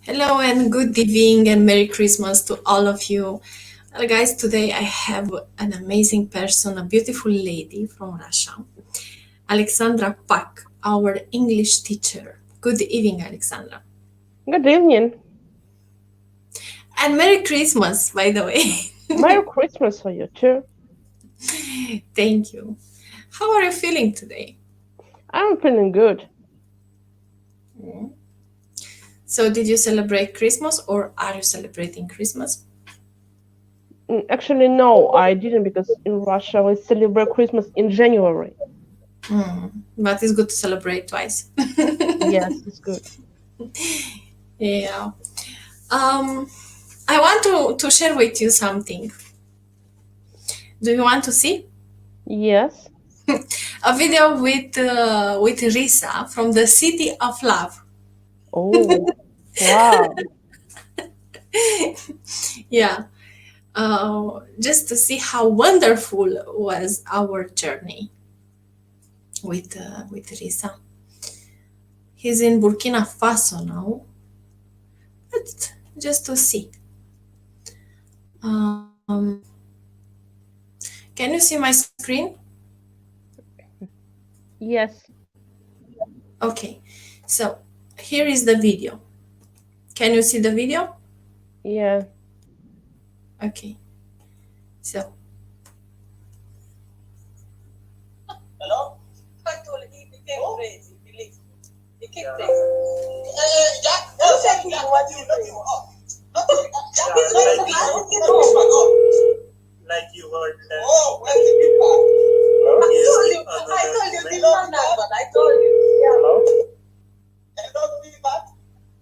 Hello and good evening and Merry Christmas to all of you. Well, guys, today I have an amazing person, a beautiful lady from Russia, Alexandra Pak, our English teacher. Good evening, Alexandra. Good evening. And Merry Christmas, by the way. Merry Christmas for you too. Thank you. How are you feeling today? I'm feeling good. So, did you celebrate Christmas or are you celebrating Christmas? Actually, no, I didn't because in Russia we celebrate Christmas in January. But it's good to celebrate twice. Yes, it's good. Yeah. Um, I want to share with you something. Do you want to see? Yes. A video with Risa from the City of Love. Oh, wow. Yeah, just to see how wonderful was our journey with Risa. He's in Burkina Faso now, but just to see. Um, can you see my screen? Yes. Okay, so here is the video. Can you see the video? Yeah. Okay, so Hello? I told him he became crazy. He became crazy. Jack, who said he what you know? Like you heard that. Oh, where's the big part? I told you this one but I told you. Yeah. Hello? Hello, big part?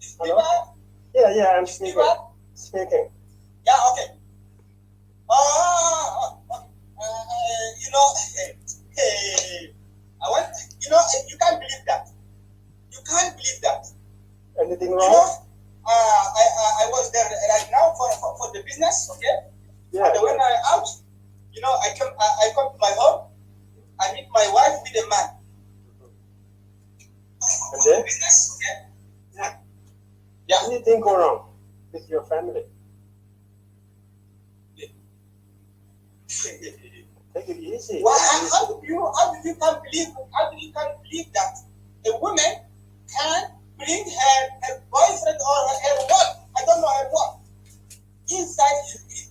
Is big part? Yeah, I'm speaking. Speaking. Yeah, okay. You know, I want, you can't believe that. You can't believe that. Anything You wrong? know, I was there right now for the business, okay? Yeah. And when I out, I come to my home. I meet my wife with a man. And then? Business, okay? Anything go wrong with your family? Take it easy. Why? How do you can believe that a woman can bring her boyfriend or her what? I don't know her what inside his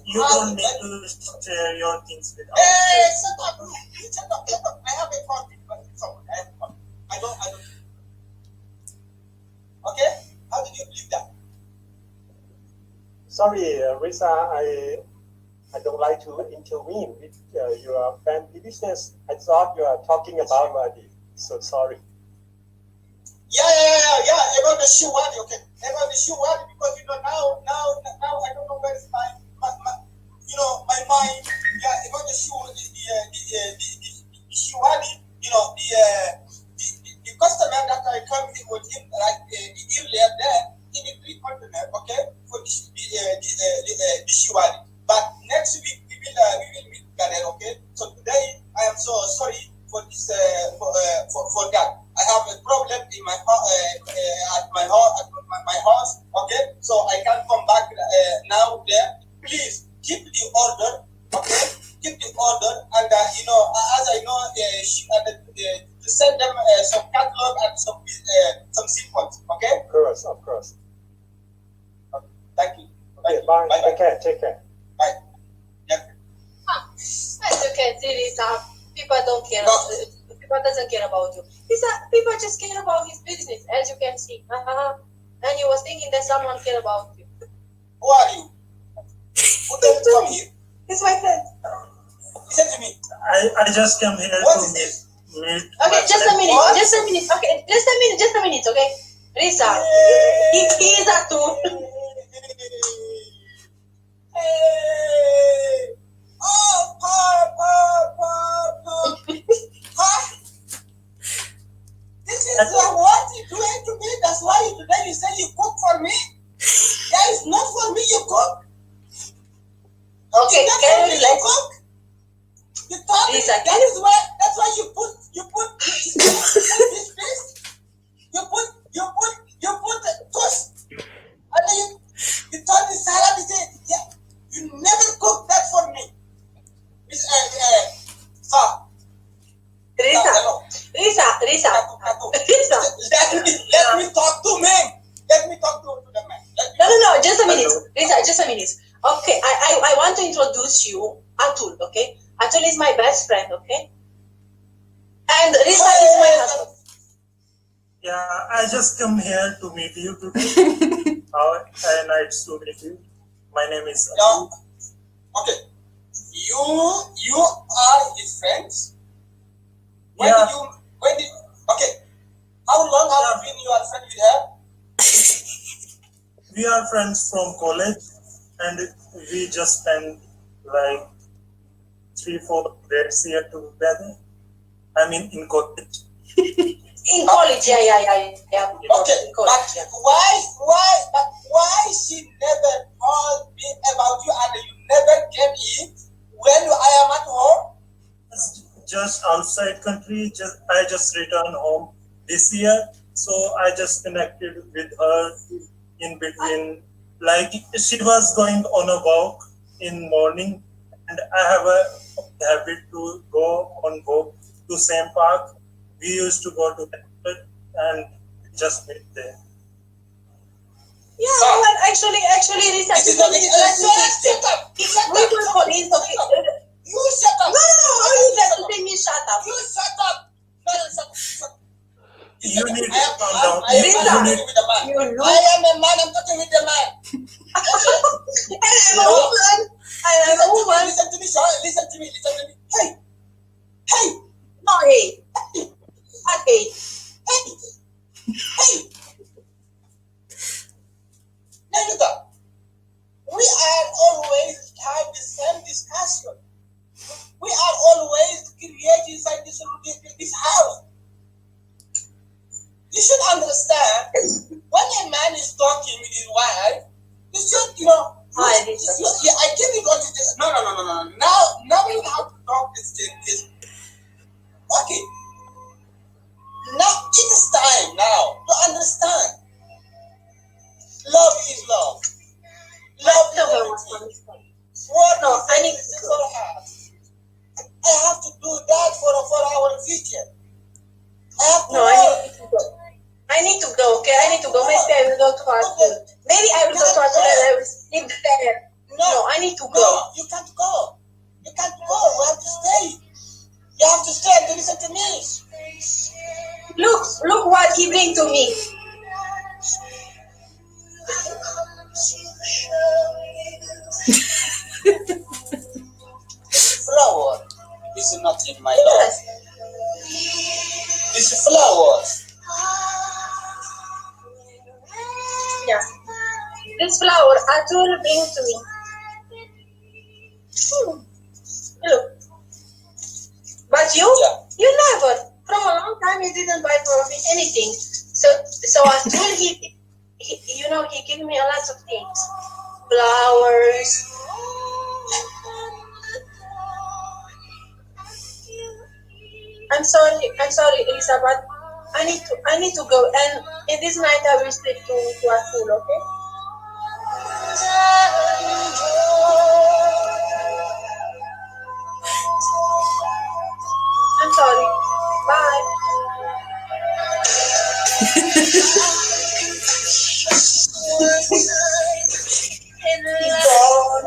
You don't need to share your things with Hey, others. shut up. I have a phone with someone. I have a phone. I don't. Okay? How did you believe that? Sorry, Risa, I don't like to intervene with your family business. I thought you are talking about money. So sorry. Yeah. About the shoe word, okay? About the shoe word, because now I don't know where is my mind. Yeah, about the shoe, the shoe word, the customer that I come in with him like earlier there in the three continent, okay, for the shoe word. But next week we will meet together, okay? So today I am so sorry for this for that. I have a problem in my at my house, okay? So I can't come back now there. Please keep the order, okay? Keep the order, and as I know, to send them some catalog and some sequence, okay? Of course. Thank you. Okay, bye. Take care. Bye. Yeah. As you can see, Lisa, people don't care. People doesn't care about you. Lisa, people just care about his business, as you can see. And you was thinking that someone care about you. Who are you? Who told you come here? It's my friend. Listen to me. I just came here What to is this? meet. Okay, just a minute. What? Just a minute. Okay, just a minute. Okay, Lisa, he is a tool. Hey! Oh, Papa! Huh? This is what you doing to me. That's why today you say you cook for me. That is not for me. You cook. Okay, It's not can for you me. You relax? cook. You talk. Lisa, That's why you put this fish. You put 2 Risa. Risa. Let me talk to man. Let me talk to the man. No, just a minute. Risa, just a minute. Okay, I want to introduce you, Atul, okay? Atul is my best friend, okay? And Risa is my husband. Yeah, I just come here to meet you today. Nice to meet you. My name is No. Okay. You are his friends? Yeah. Okay. How long have you been your friend with her? We are friends from college, and we just spent like 3-4 days here together. I mean, in college. In college, yeah. Okay, In college, yeah. Why she never told me about you and you never came in when I am at home? Just outside country. I just returned home this year, so I just connected with her in between. Like she was going on a walk in morning, and I have a habit to go on walk to same park. We used to go together and just meet there. Yeah, well, actually, Risa, This is not shut up. we were colleagues, okay? You shut up. No, you have to tell me shut up. You shut up. No, shut up. You need to I am calm down. I am Risa, talking with the man. you look- I am a man. I'm talking with the man. And I'm a woman. Listen to me, sir. Listen to me. Hey. No, hey. Okay. Hey. Nandita, we are always have the same discussion. We are always creating inside this house. You should understand, when a man is talking with his wife, you should, Hi, Risa. I give you all this. No. Now we have to talk this thing. Okay. Now it is time now to understand. Love is love. Love is everything. What No, is I need everything to for us? I have to do that for our future. I have to No, I need to go, okay? I need to go. Maybe I will go to Atul. Maybe I will go to Atul and I will sleep there. No, I need to go. No, you can't go. You can't go. You have to stay. You have to stay and listen to me. Look what he bring to me. Flower is not in my Yes. life. It's flowers. Yeah. This flower Atul bring to me. Look. But you never. From a long time you didn't buy for me anything. So Atul he gave me a lot of things. Flowers. I'm sorry, Elisa, but I need to go, and in this night I will sleep to Atul, okay? I'm sorry. Bye. He's gone.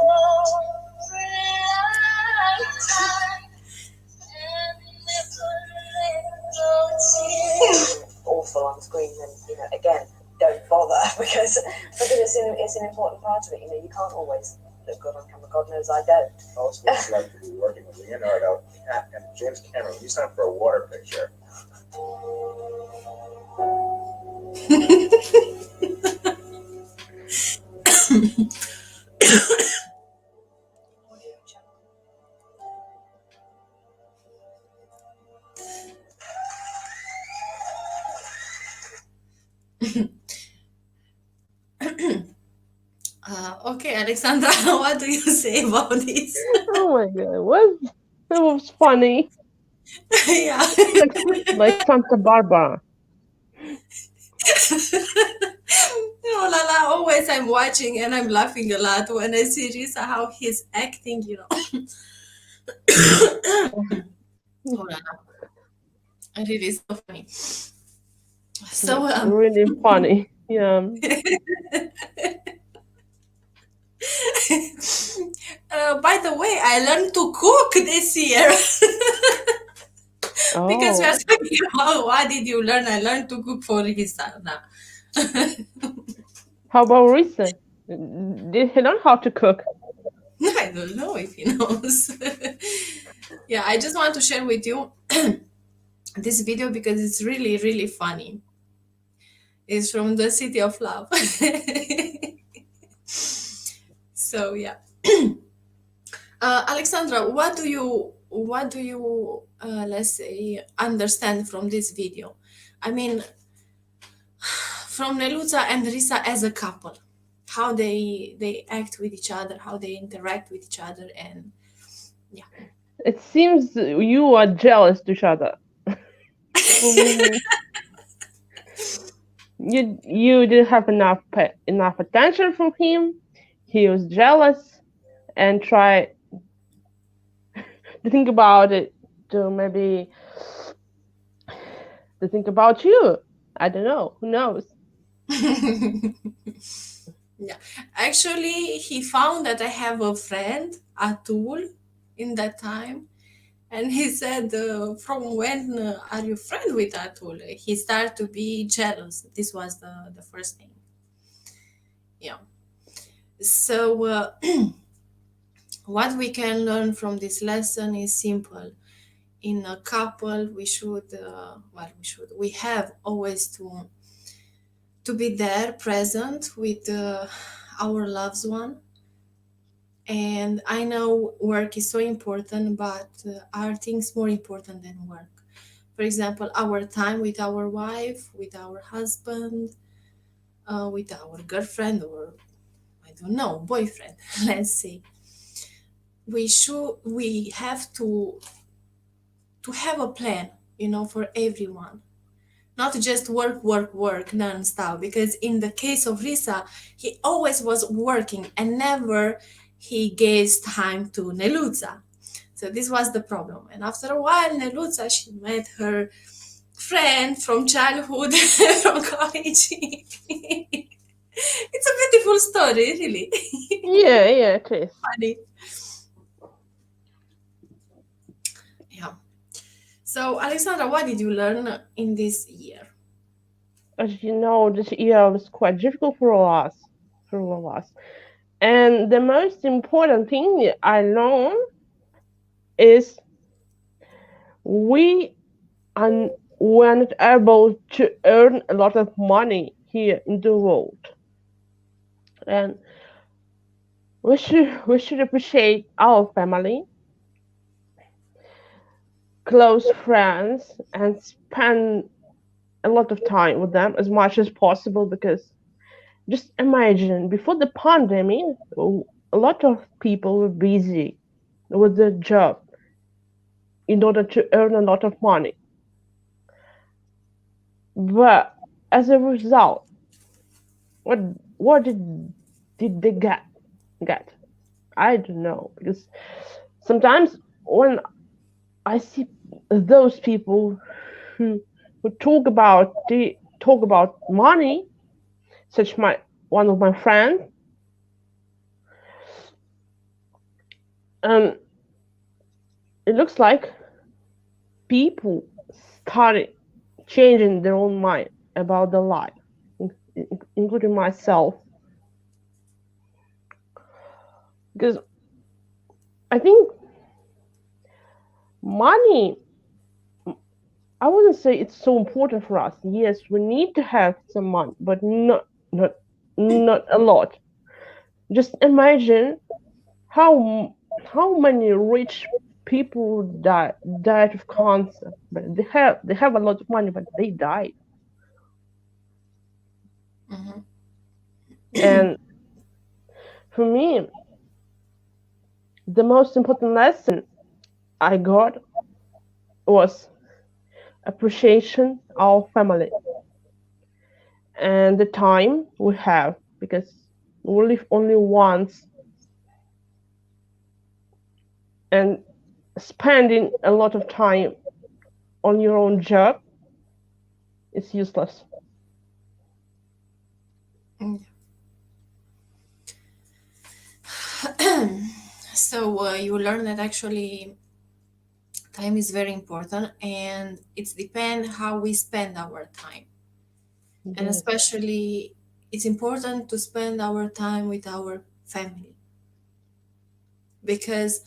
Awful on screen, and again, don't bother because it's an important part of it. You can't always look good on camera. God knows I don't. Also, what it's like to be working with Leonardo and James Cameron. You signed for a water picture. Okay, Alexandra, what do you say about this? Oh my god, that was funny. Yeah. Like Santa Barbara. Oh, Lala, always I'm watching and I'm laughing a lot when I see Risa, how he's acting, Oh, Lala. And it is so funny. So That's really funny. Yeah. by the way, I learned to cook this year. Because we are Oh, talking about what did you learn? I learned to cook for Risa now. how about Risa? Did he learn how to cook? I don't know if he knows. Yeah, I just want to share with you this video because it's really, really funny. It's from the City of Love. So yeah. Alexandra, what do you let's say understand from this video? I mean, from Neluța and Risa as a couple, how they act with each other, how they interact with each other, and yeah. It seems you are jealous to each other. For me, you didn't have enough attention from him. He was jealous and tried to think about it to maybe to think about you. I don't know. Who knows? Yeah, actually, he found that I have a friend, Atul, in that time, and he said, "From when are you friend with Atul?" He started to be jealous. This was the first thing. Yeah. So, what we can learn from this lesson is simple. In a couple, we have always to be there, present with our loved one. And I know work is so important, but are things more important than work? For example, our time with our wife, with our husband, with our girlfriend, or I don't know, boyfriend. Let's say we have to have a plan, for everyone, not just work non-stop. Because in the case of Risa, he always was working and never he gave time to Neluța. So this was the problem. And after a while, Neluța, she met her friend from childhood, from college. It's a beautiful story, really. Yeah, it is. Funny. Yeah. So, Alexandra, what did you learn in this year? As you know, this year was quite difficult for all of us. And the most important thing I learned is we we're not able to earn a lot of money here in the world, and we should appreciate our family, close friends, and spend a lot of time with them as much as possible. Because just imagine, before the pandemic, a lot of people were busy with their job in order to earn a lot of money. But as a result, what did they get? I don't know, because sometimes when I see those people who talk about money, such one of my friends, it looks like people started changing their own mind about their life, including myself. Because I think money, I wouldn't say it's so important for us. Yes, we need to have some money, but not a lot. Just imagine how many rich people died of cancer, but they have a lot of money, but they died. Mhm. And for me, the most important lesson I got was appreciation of family and the time we have, because we live only once, and spending a lot of time on your own job, it's useless. So you learn that actually time is very important, and it's depend how we spend our time. And Yes. especially it's important to spend our time with our family, because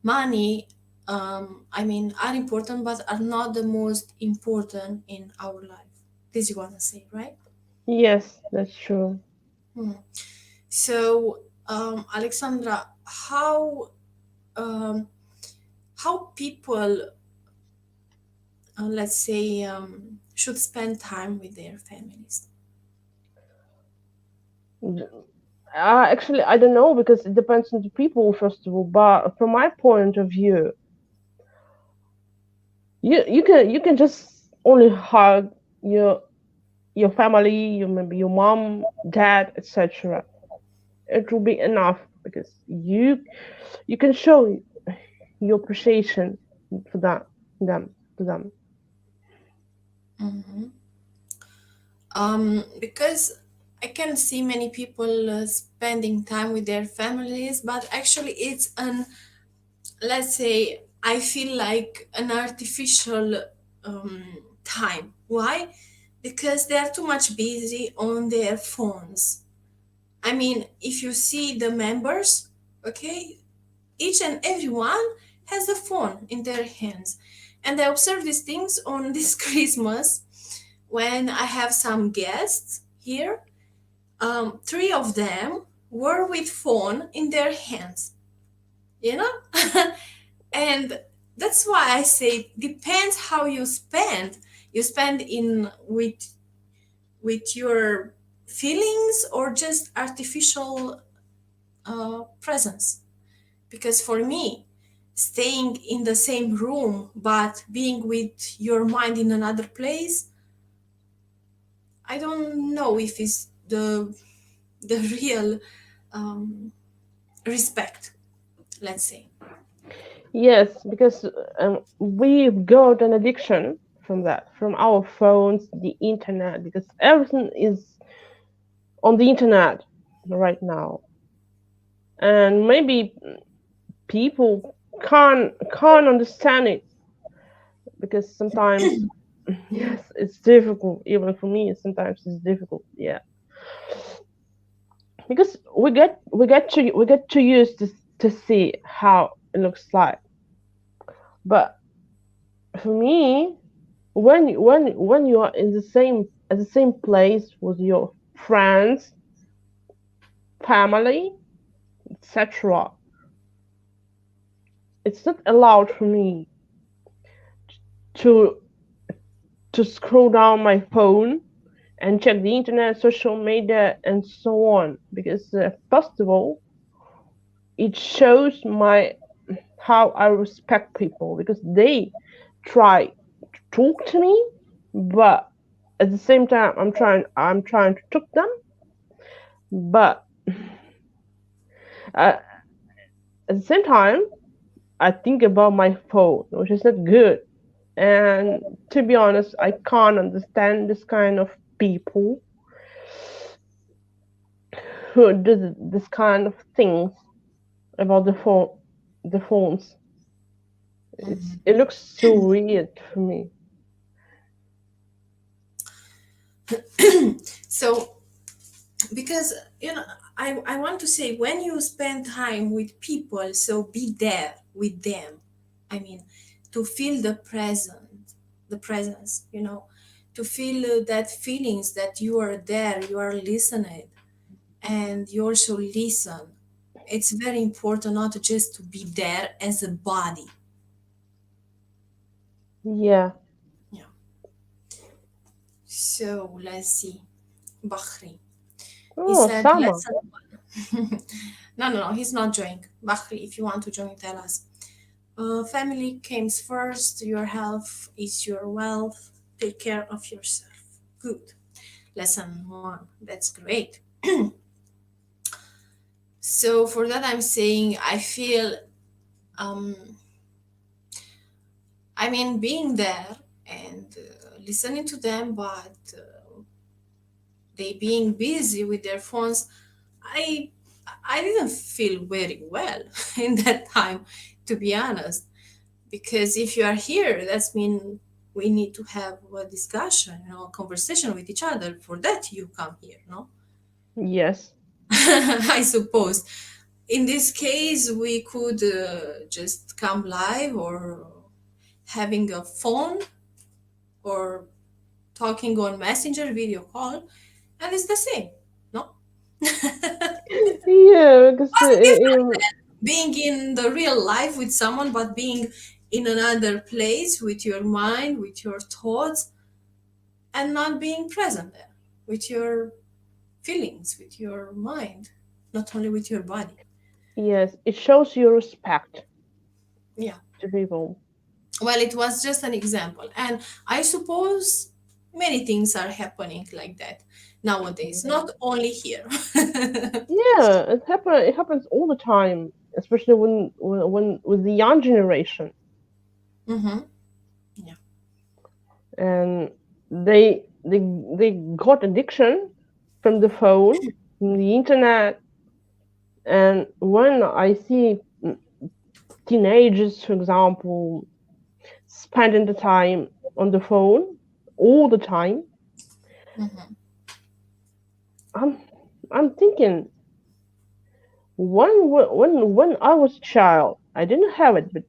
money, I mean, are important but are not the most important in our life. This you want to say, right? Yes, that's true. So Alexandra, um, how people, let's say, should spend time with their families? Actually, I don't know because it depends on the people, first of all. But from my point of view, you can just only hug your family, maybe your mom, dad, etc. It will be enough because you can show your appreciation for them to them. Because I can see many people spending time with their families, but actually it's an, let's say, I feel like an artificial time. Why? Because they are too much busy on their phones. I mean, if you see the members, okay, each and everyone has a phone in their hands. And I observe these things on this Christmas when I have some guests here. Three of them were with phone in their hands, you know? And that's why I say depends how you spend. You spend in with your feelings or just artificial presence. Because for me, staying in the same room but being with your mind in another place, I don't know if it's the real um, respect, let's say. Yes, because we've got an addiction from that, from our phones, the internet, because everything is on the internet right now, and maybe people can't understand it because sometimes yes, it's difficult. Even for me, sometimes it's difficult. Yeah, because we get to use this to see how it looks like, but for me, when you are in the same at the same place with your friends, family, etc., it's not allowed for me to scroll down my phone and check the internet, social media, and so on. Because first of all, it shows my how I respect people because they try to talk to me, but at the same time, I'm trying to talk them, but uh, at the same time, I think about my phone, which is not good. And to be honest, I can't understand this kind of people who do this kind of things about the phones. It looks so weird for me. So, because, I want to say when you spend time with people, so be there with them. I mean, to feel the presence, to feel that feelings that you are there, you are listening, and you also listen. It's very important not just to be there as a body. Yeah. Yeah. So let's see. Bahri. He Oh, said, summer. no, he's not joining. Bahri, if you want to join, tell us. Family comes first. Your health is your wealth. Take care of yourself. Good. Lesson one. That's great. So for that, I'm saying I feel, I mean, being there and listening to them, but they being busy with their phones, I I didn't feel very well in that time, to be honest. Because if you are here, that's mean we need to have a discussion, a conversation with each other. For that, you come here, no? Yes. I suppose. In this case, we could just come live or having a phone or talking on Messenger video call, and it's the same, no? Yeah, because What's different then? Being in the real life with someone, but being in another place with your mind, with your thoughts, and not being present there with your feelings, with your mind, not only with your body. yes, it shows your respect Yeah. to people. Well, it was just an example. And I suppose many things are happening like that nowadays, not only here. Yeah, it happens all the time, especially when with the young generation, Mm-hmm. Yeah. and they got addiction from the phone, from the internet, and when I see teenagers, for example, spending the time on the phone all the time, Mm-hmm. I'm I'm thinking when I was a child, I didn't have it, but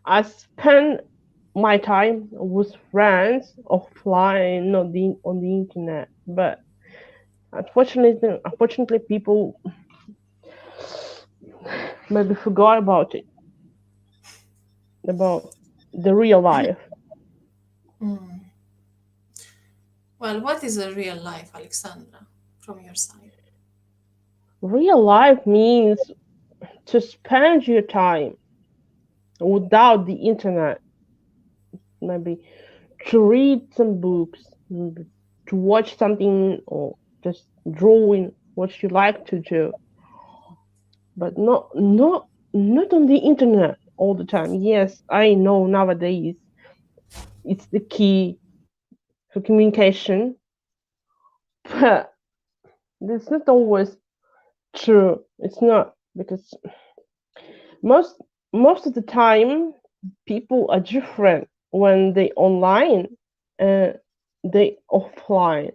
I spent my time with friends offline, not on the internet. But unfortunately, people maybe forgot about it, about the real life. Mm. Well, what is a real life, Alexandra, from your side? Real life means to spend your time without the internet, maybe to read some books, maybe to watch something, or just drawing what you like to do, but not on the internet all the time. Yes, I know nowadays it's the key for communication, but it's not always true. It's not, because most most of the time people are different when they online and they offline.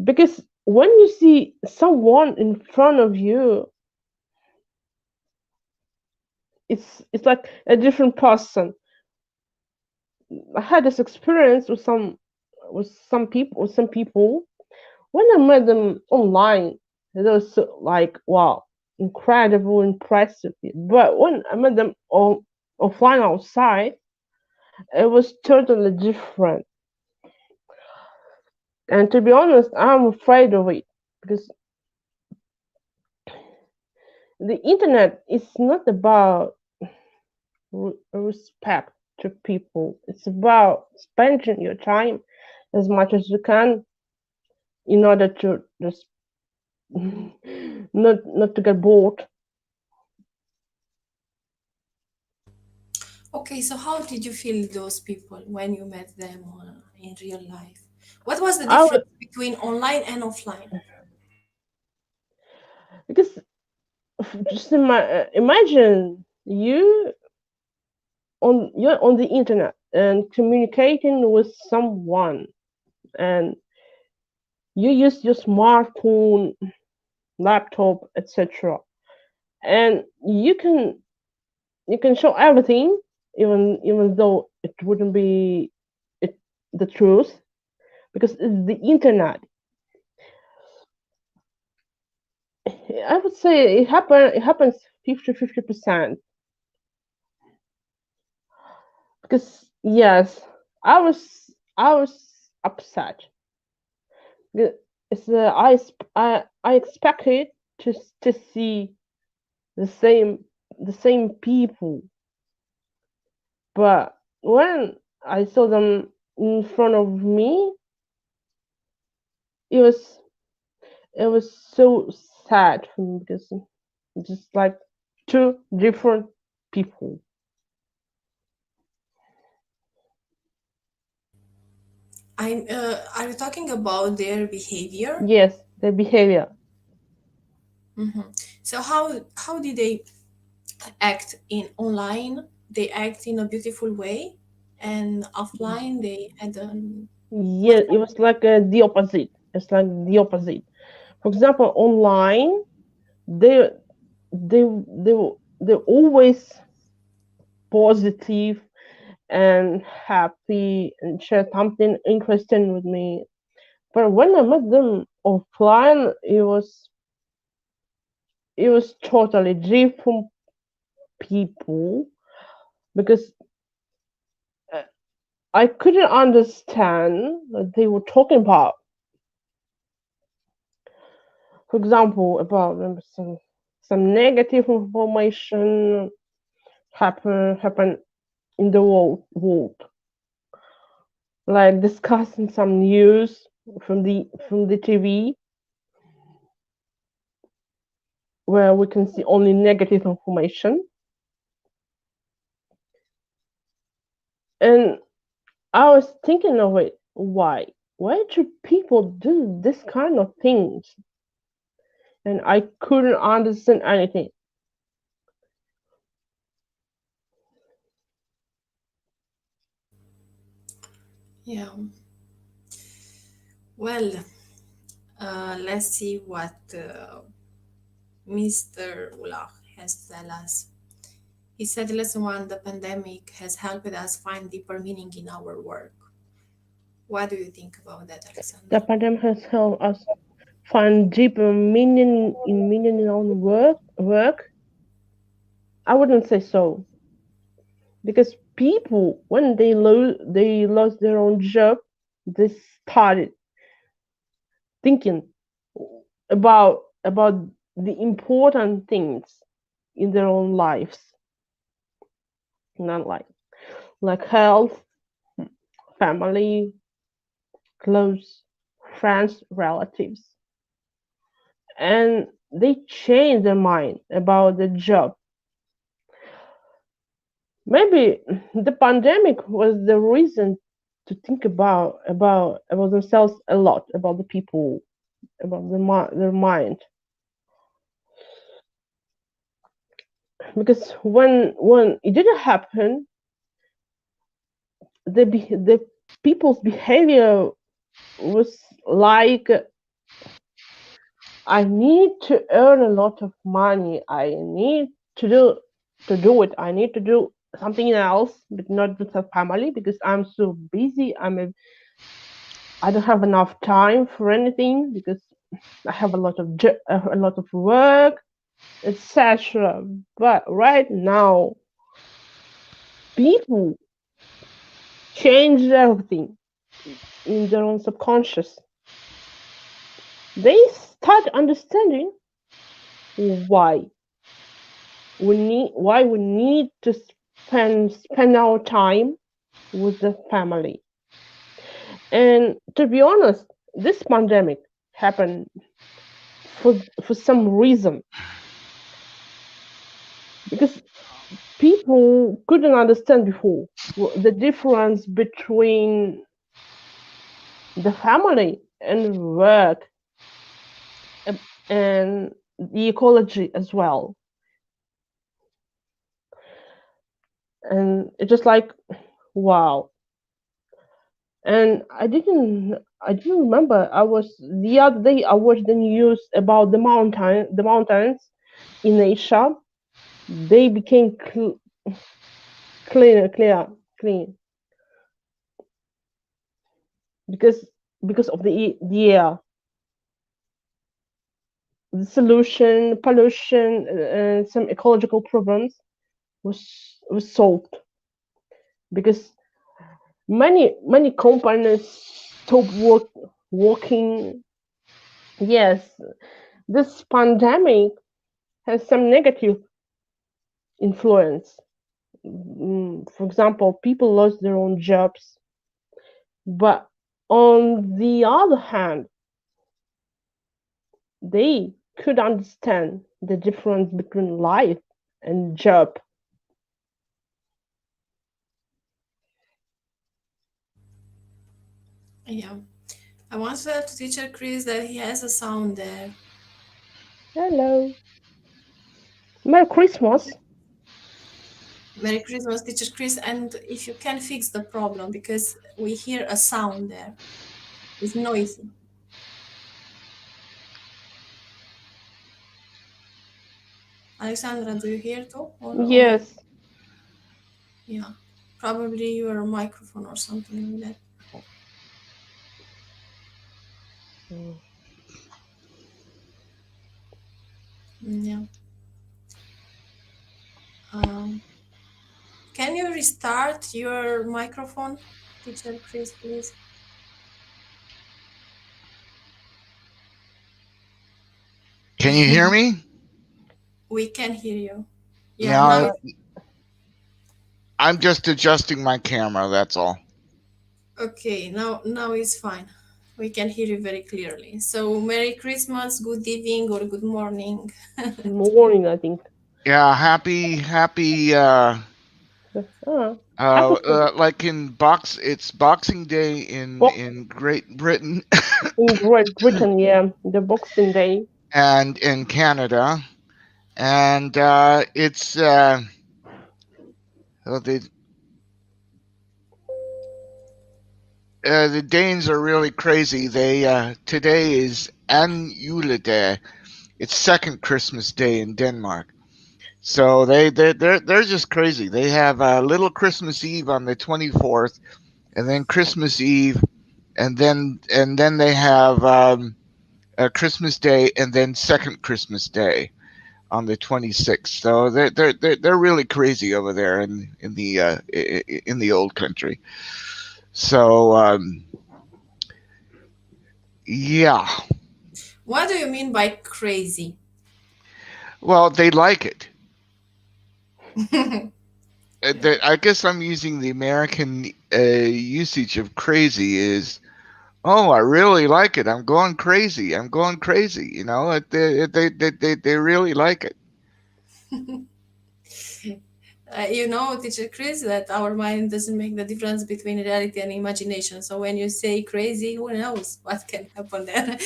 Because when you see someone in front of you, it's like a different person. I had this experience with some people. When I met them online, it was so, like, wow, incredible, impressive. But when I met them offline outside, it was totally different. And to be honest, I'm afraid of it, because the internet is not about respect to people. It's about spending your time as much as you can in order to just not to get bored. Okay, so how did you feel those people when you met them in real life? What was the I would, difference between online and offline? because just imagine you're on the internet and communicating with someone, and you use your smartphone, laptop, etc., and you can show everything, even though it wouldn't be it, the truth, because it's the internet. I would say it happens 50-50%, because yes, I was upset. It's I expected to see the same people, but when I saw them in front of me, it was it was so sad for me, because just like two different people. Are you talking about their behavior? Yes, the behavior. So how did they act in online? They act in a beautiful way, and offline they had Yeah, it was like the opposite. It's like the opposite. For example, online, they they they they're always positive and happy and share something interesting with me. But when I met them offline, it was totally different people because uh, I couldn't understand what they were talking about. For example, about some negative information happen in the world, like discussing some news from the TV where we can see only negative information. And I was thinking of it, why do people do this kind of things? And I couldn't understand anything. yeah. Well, let's see what Mr. Ulach has to tell us. He said, lesson one, the pandemic has helped us find deeper meaning in our work. What do you think about that, The Alexandra? pandemic has helped us find deeper meaning in our work. I wouldn't say so, because people, when they lost their own job, they started thinking about the important things in their own lives, not like health, family, close friends, relatives, and they change their mind about the job. Maybe the pandemic was the reason to think about themselves a lot, about the people, about their mind. Because when it didn't happen, the people's behavior was like, I need to earn a lot of money. I need to do it. I need to do something else, but not with a family because I'm so busy. I don't have enough time for anything because I have a lot of work, etc. But right now, people change everything in their own subconscious. They start understanding why why we need to spend our time with the family. And to be honest, this pandemic happened for some reason, because people couldn't understand before the difference between the family and work, and the ecology as well. And it's just like, wow. And I didn't remember. I was the other day I watched the news about the mountains in Asia. They became clean because of the air, the solution, pollution, and some ecological problems was solved, because many companies stopped working. Yes, this pandemic has some negative influence. For example, people lost their own jobs, but on the other hand, they could understand the difference between life and job. Yeah. I want to tell to teacher Chris that he has a sound there. Hello. Merry Christmas. Merry Christmas, teacher Chris. And if you can fix the problem, because we hear a sound there. It's noisy. Alexandra, do you hear too? Or only? Yes. Yeah. Probably your microphone or something like that. Mm. Yeah. Can you restart your microphone, teacher Chris, please? Can you hear me? We can hear you. Yeah, Now now I'm just adjusting my camera, that's all. okay, now it's fine. We can hear you very clearly. So Merry Christmas, good evening or good morning. Morning, I think. Yeah, happy like it's Boxing Day in Great Britain In Great Britain, yeah, the Boxing Day. and in Canada. And it's the Danes are really crazy. They today is An Juledag. It's second Christmas Day in Denmark. So they're just crazy. They have little Christmas Eve on the 24th, and then Christmas Eve, and then they have Christmas Day, and then second Christmas Day on the 26th. So they're really crazy over there in the old country. So yeah. What do you mean by crazy? Well, they like it. I guess I'm using the American usage of crazy is, oh, I really like it. I'm going crazy. I'm going crazy. You know, they really like it. You know, teacher Chris, that our mind doesn't make the difference between reality and imagination. So when you say crazy, who knows what can happen there?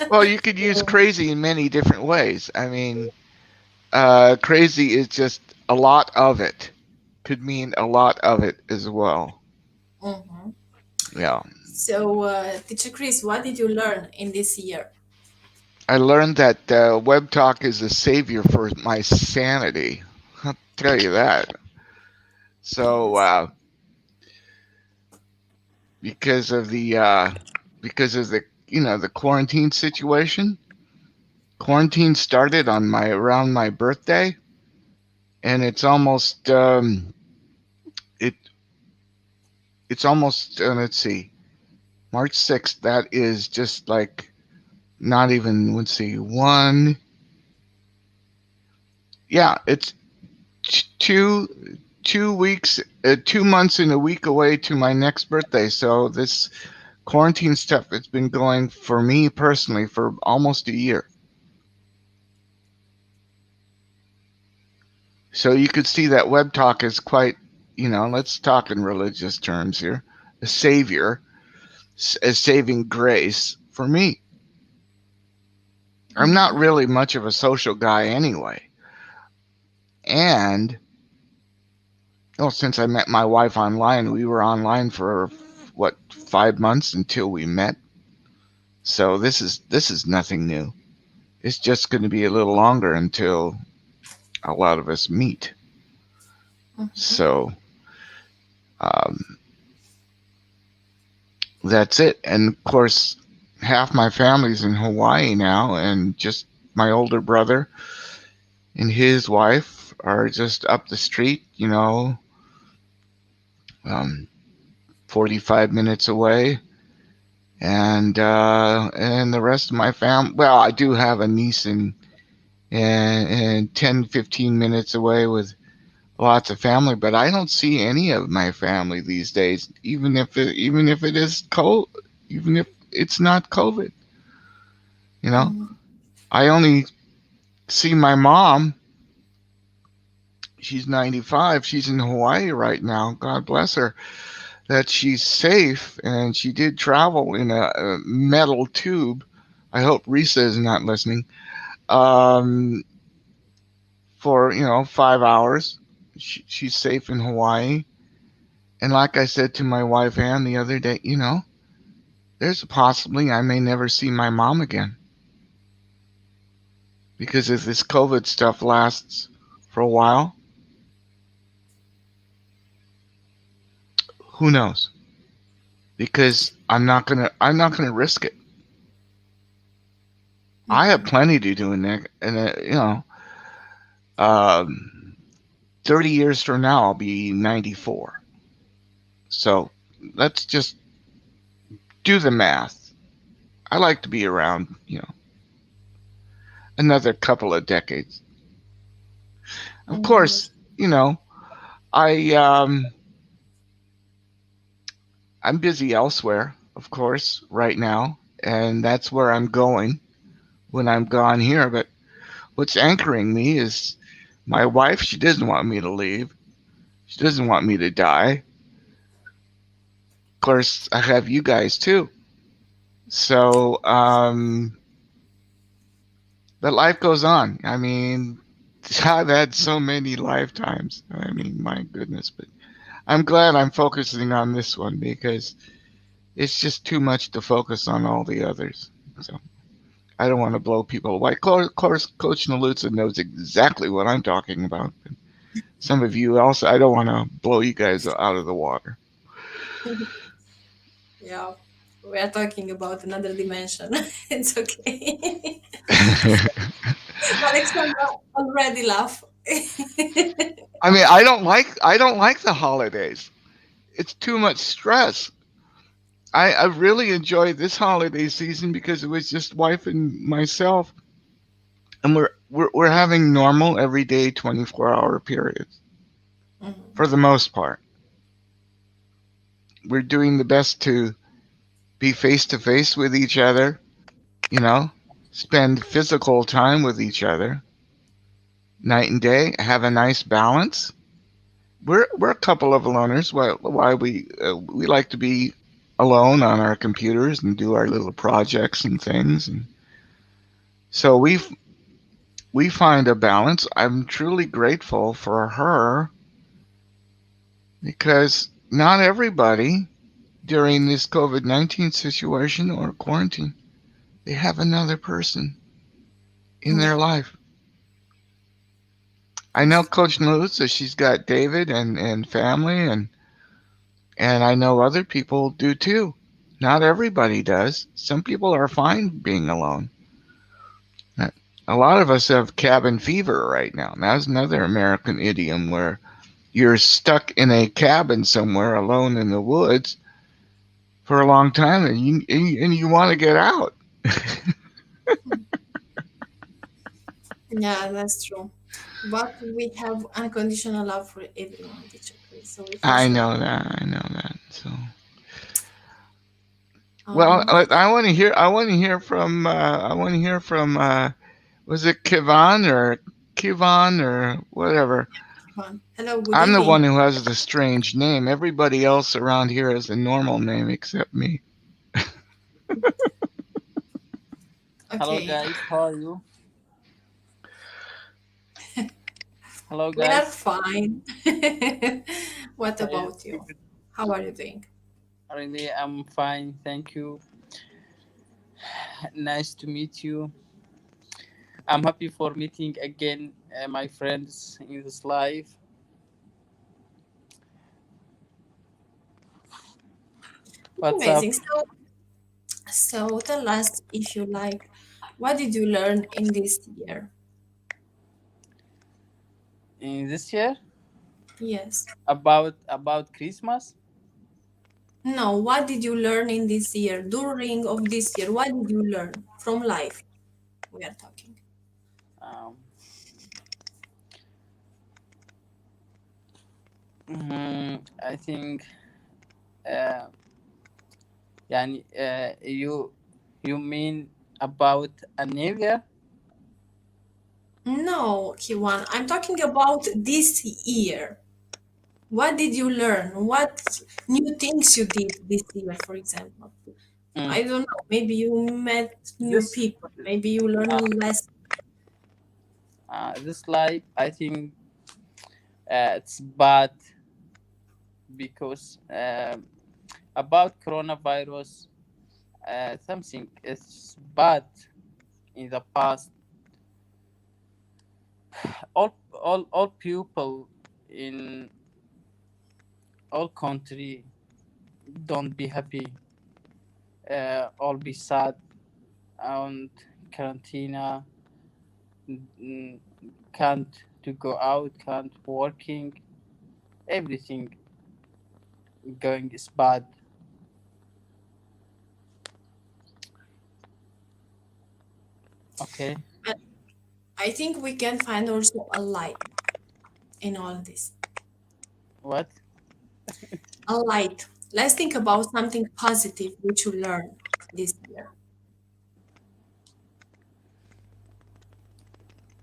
Well, you could use crazy in many different ways. I mean, crazy is just a lot of it. Could mean a lot of it as well. Mm-hmm. Yeah. So, teacher Chris, what did you learn in this year? I learned that Web Talk is a savior for my sanity. I'll tell you that. So, because of the the quarantine situation, quarantine started on around my birthday, and it's almost it's almost let's see, March 6th. That is just like not even, let's see, one. Yeah, it's 2 weeks, 2 months and a week away to my next birthday. So this quarantine stuff, it's been going for me personally for almost a year. So you could see that Web Talk is quite, let's talk in religious terms here, a savior, a saving grace for me. I'm not really much of a social guy anyway. And since I met my wife online, we were online for 5 months until we met. So this is nothing new. It's just going to be a little longer until a lot of us meet. So that's it. And of course, half my family's in Hawaii now, and just my older brother and his wife are just up the street, 45 minutes away. And the rest of my family, well, I do have a niece and 10, 15 minutes away with lots of family, but I don't see any of my family these days, even if it is cold, even if it's not COVID. I only see my mom. She's 95. She's in Hawaii right now. God bless her. that she's safe, and she did travel in a metal tube. I hope Risa is not listening. Um, for 5 hours, she's safe in Hawaii. And like I said to my wife Ann the other day, there's possibly I may never see my mom again because if this COVID stuff lasts for a while, who knows? Because I'm not gonna risk it. I have plenty to do in there, and um, 30 years from now I'll be 94. So let's just do the math. I like to be around, another couple of decades. Of course, I I'm busy elsewhere, of course, right now, and that's where I'm going when I'm gone here. But what's anchoring me is my wife. She doesn't want me to leave. She doesn't want me to die. Of course, I have you guys too. So, but life goes on. I mean, I've had so many lifetimes. I mean, my goodness, but I'm glad I'm focusing on this one because it's just too much to focus on all the others. So I don't want to blow people away. Of course, Coach Nalutza knows exactly what I'm talking about. Some of you also, I don't want to blow you guys out of the water. Yeah, we are talking about another dimension. It's okay. Alexandra already laugh. I mean, I don't like the holidays. It's too much stress. I really enjoyed this holiday season because it was just wife and myself, and we're having normal everyday 24-hour periods for the most part. We're doing the best to be face to face with each other, spend physical time with each other, night and day, have a nice balance. We're a couple of loners. Why we like to be alone on our computers and do our little projects and things, and so we find a balance. I'm truly grateful for her because not everybody during this COVID-19 situation or quarantine, they have another person in their life. I know Coach Nalutza, she's got David and family, and I know other people do too. Not everybody does. Some people are fine being alone. A lot of us have cabin fever right now. That's another American idiom where you're stuck in a cabin somewhere alone in the woods for a long time and you want to get out. Yeah, that's true. But we have unconditional love for everyone, teacher Chris. So we I should. know that. So, well, I want to hear. I want to hear from. Was it Kivan or whatever? Hello, good I'm the evening. one who has the strange name. Everybody else around here has a normal name except me. Hello guys, how are you? Hello We are guys. fine. What about you? How are you doing? Really, I'm fine, thank you. Nice to meet you. I'm happy for meeting again my friends in this live. What's Amazing. up? So tell us, if you like, what did you learn in this year? In this year? Yes. About Christmas? No, what did you learn in this year? During of this year, what did you learn from life? We are talking. I think you mean about a new year? No, Kiwan, I'm talking about this year. What did you learn? What new things you did this year, for example? I don't know. Maybe you met new This people. Maybe you learned less. this life, I think it's bad because about coronavirus, something is bad in the past. All people in all country don't be happy. All be sad and quarantine. mm, can't to go out, can't working. Everything going is bad. Okay. But I think we can find also a light in all this. What? A light. Let's think about something positive which you learned this year.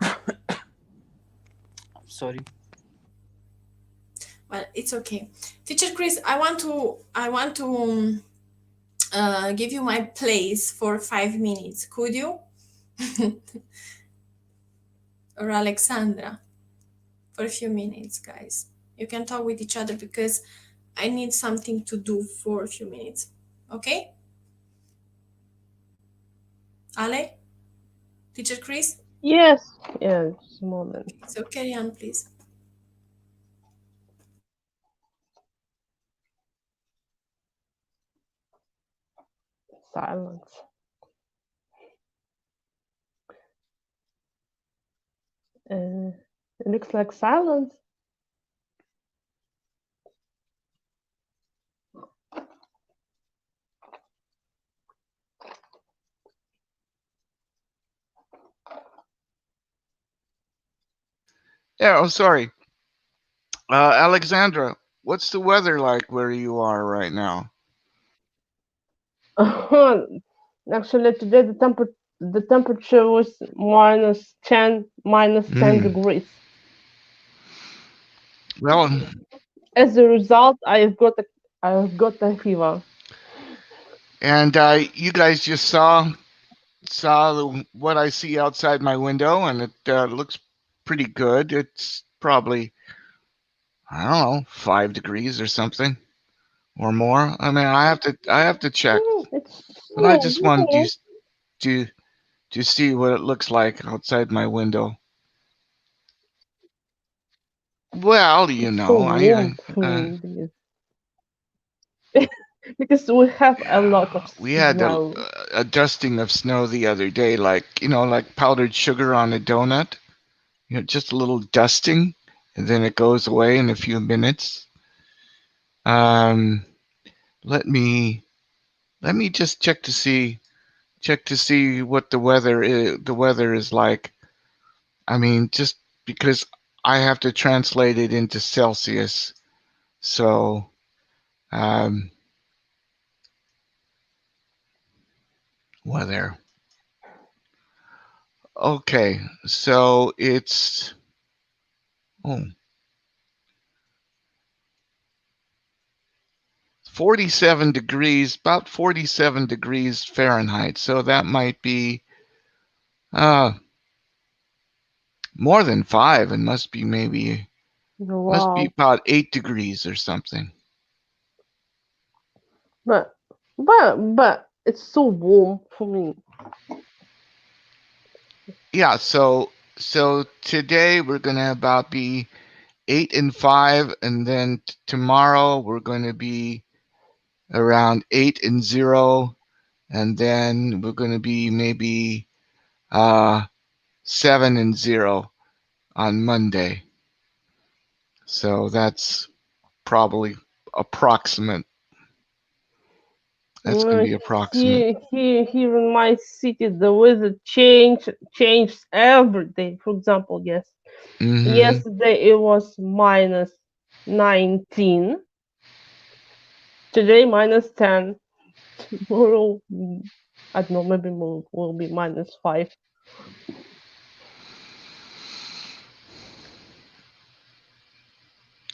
I'm sorry. Well, it's okay. Teacher Chris, I want to give you my place for 5 minutes. Could you? Or Alexandra, for a few minutes, guys. You can talk with each other because I need something to do for a few minutes. Okay? Ale? Teacher Chris? Yes, yes, just a moment. So carry on, please. Silence. It looks like silence. Yeah, oh, sorry. Alexandra, what's the weather like where you are right now? Actually, today the temperature was -10 degrees. Well, As a result, I've got a fever. and you guys just saw what I see outside my window, and it looks pretty good. It's probably, I don't know, 5 degrees or something or more. I mean, I have to check, but I just wanted you to see what it looks like outside my window. Well, you It's know, so warm for me because we have a lot of we had snow. a dusting of snow the other day, like like powdered sugar on a donut. Just a little dusting, and then it goes away in a few minutes. Um, let me just check to see what the weather is like. I mean, just because I have to translate it into Celsius, so weather. Okay, so it's 47 degrees, about 47 degrees Fahrenheit. So that might be more than 5. It must be must be Wow. about 8 degrees or something. But it's so warm for me. Yeah, so today we're gonna about be 8 and 5, and then tomorrow we're going to be around 8 and 0, and then we're going to be maybe 7 and 0 on Monday. So that's probably approximate. That's going to be approximate. Here in my city, the weather changes every day. For example, yesterday it was -19. Today -10. Tomorrow, I don't know, maybe will be -5.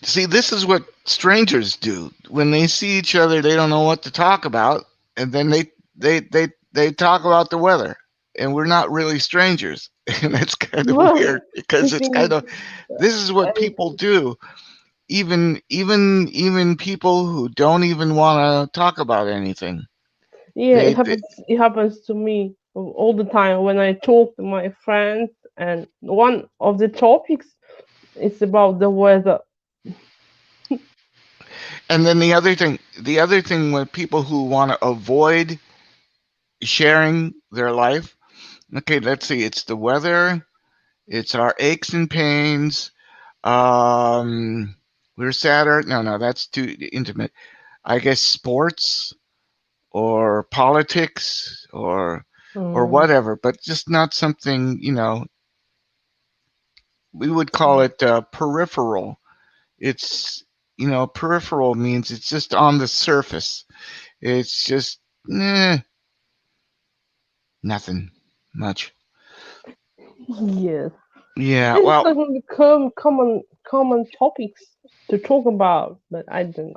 See, this is what strangers do. When they see each other, they don't know what to talk about, and then they talk about the weather. And we're not really strangers. And that's kind of Well, weird because the it's thing kind is, of this is what people do. Even people who don't even want to talk about anything. yeah, They it happens to me all the time when I talk to my friends, and one of the topics is about the weather. and then the other thing with people who want to avoid sharing their life. Okay, let's see. It's the weather. It's our aches and pains. We're sadder. No, that's too intimate. I guess sports or politics or whatever, but just not something, we would call it peripheral. It's, peripheral means it's just on the surface. It's just nothing much. Yes. Yeah, It's well, like common topics to talk about, but I don't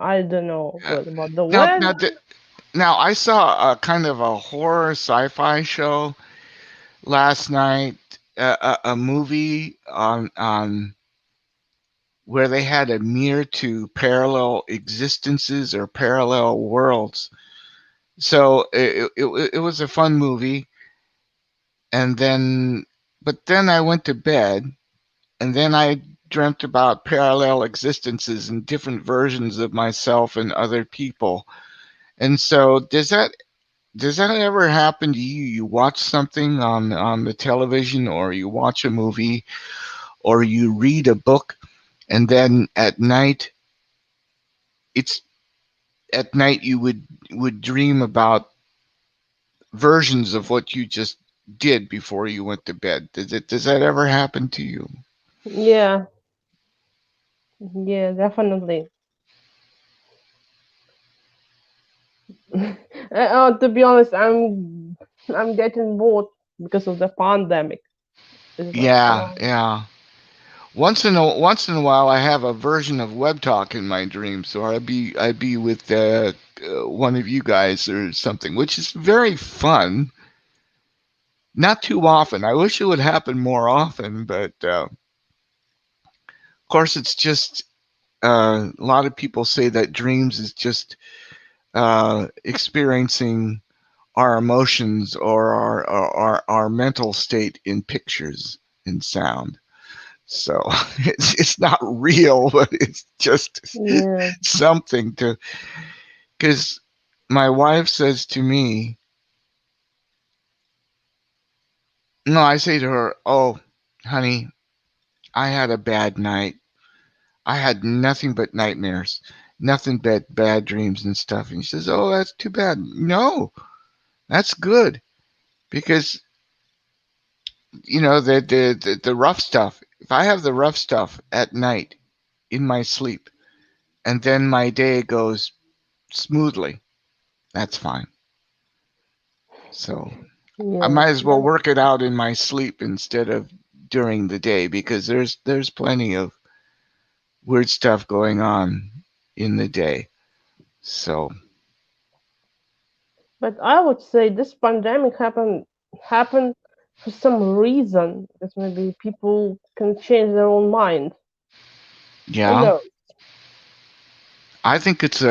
know. But about the now, weather, now I saw a kind of a horror sci-fi show last night, a movie on where they had a mirror to parallel existences or parallel worlds. So it was a fun movie, and but then I went to bed, and then I dreamt about parallel existences and different versions of myself and other people. And so does that ever happen to you? You watch something on the television, or you watch a movie, or you read a book, and then at night you would dream about versions of what you just did before you went to bed. Does that ever happen to you? yeah, definitely. To be honest, I'm getting bored because of the pandemic. It's like, Yeah. Once in a while, I have a version of Web Talk in my dream, so I'd be with one of you guys or something, which is very fun. Not too often. I wish it would happen more often, but of course, it's just a lot of people say that dreams is just experiencing our emotions or our mental state in pictures and sound. So it's not real, but it's just yeah, something to, because my wife says to me, no, I say to her, oh, honey, I had a bad night. I had nothing but nightmares, nothing but bad dreams and stuff. And she says, oh, that's too bad. No, that's good because, the rough stuff, if I have the rough stuff at night in my sleep and then my day goes smoothly, that's fine. So I yeah. might as well work it out in my sleep instead of during the day, because there's plenty of weird stuff going on in the day. So But I would say this pandemic happened for some reason, because maybe people can change their own mind. Who yeah, knows? I think it's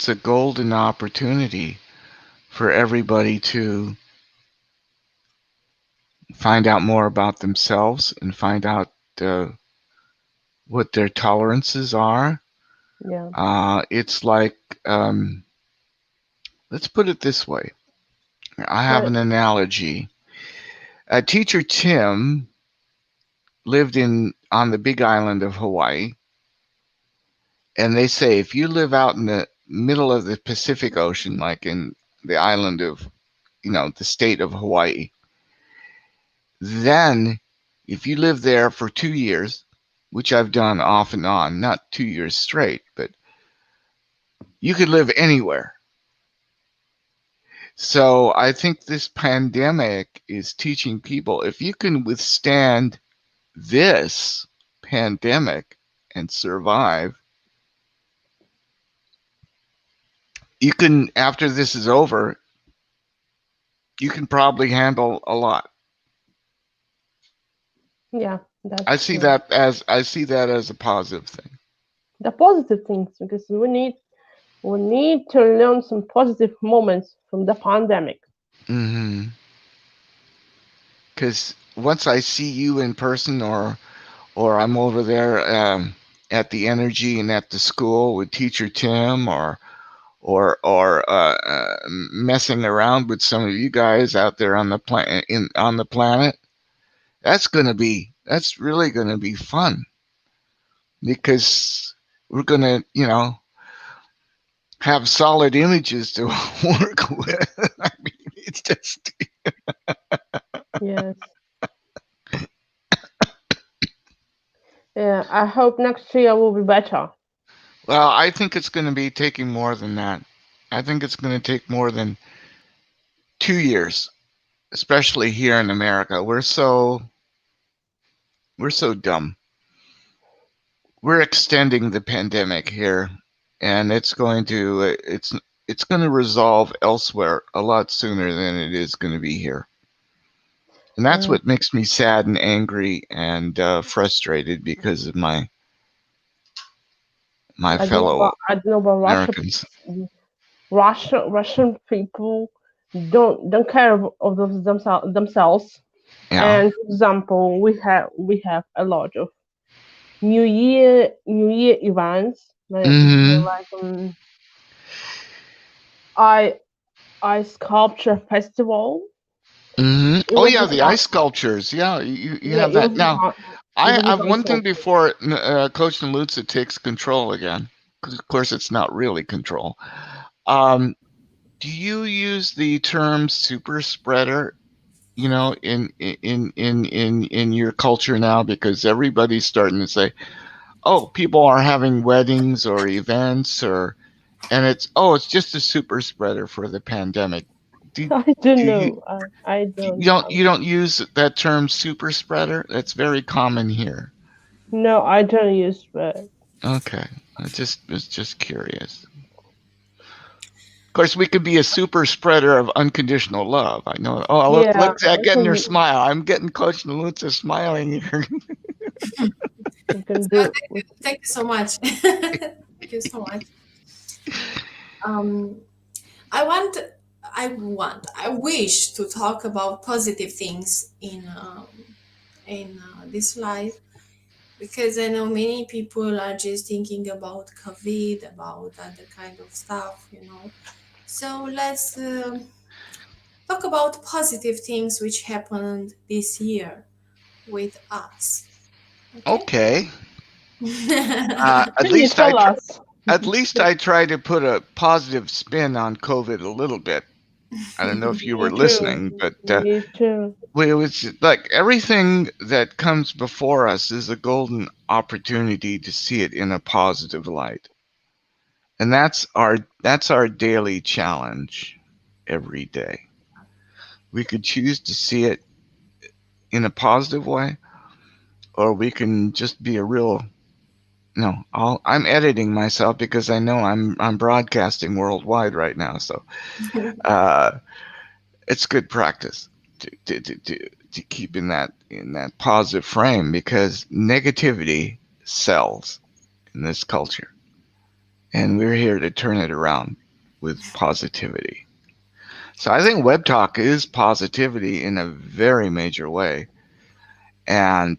a golden opportunity for everybody to find out more about themselves and find out what their tolerances are. Yeah. It's like, let's put it this way. I have But an analogy. Teacher Tim lived on the big island of Hawaii, and they say if you live out in the middle of the Pacific Ocean, like in the island of, the state of Hawaii, then if you live there for 2 years, which I've done off and on, not 2 years straight, but you could live anywhere. So I think this pandemic is teaching people, if you can withstand this pandemic and survive, you can, after this is over, you can probably handle a lot. Yeah, that's I see true. that as a positive thing. The positive things, because we need to learn some positive moments from the pandemic. Mm-hmm. Because once I see you in person, or I'm over there at the Energy and at the school with Teacher Tim, or messing around with some of you guys out there on the planet, that's really gonna be fun, because we're gonna, have solid images to work with. I mean, it's just Yes. Yeah, I hope next year will be better. well, I think it's going to be taking more than that. I think it's going to take more than 2 years, especially here in America. We're so dumb. We're extending the pandemic here, and it's going to resolve elsewhere a lot sooner than it is going to be here. And that's what makes me sad and angry and frustrated, because of my fellow I don't know about Americans. Russian people don't care of themselves. Yeah. And for example, we have a lot of New Year events, like ice sculpture festival. Oh yeah, the ice sculptures. Yeah, you have that now. I have one thing before Coach Nalutza takes control again, because of course it's not really control. Do you use the term super spreader, in your culture now? Because everybody's starting to say, oh, people are having weddings or events, and it's just a super spreader for the pandemic. I don't know. I don't. You don't use that term super spreader? That's very common here. No, I don't use spread. Okay, I was just curious. Of course, we could be a super spreader of unconditional love. I know. Oh, yeah, look at getting your smile. I'm getting Coach Nalutza smiling here. Thank you so much. Thank you so much. I wish to talk about positive things in this life, because I know many people are just thinking about COVID, about other kind of stuff, So let's talk about positive things which happened this year with us. Okay. At least I try to put a positive spin on COVID a little bit. I don't know if you were listening, but it's like everything that comes before us is a golden opportunity to see it in a positive light. And that's our daily challenge every day. We could choose to see it in a positive way, or we can just be a real I'm editing myself because I know I'm broadcasting worldwide right now, so it's good practice to keep in that positive frame, because negativity sells in this culture, and we're here to turn it around with positivity. So I think Web Talk is positivity in a very major way, and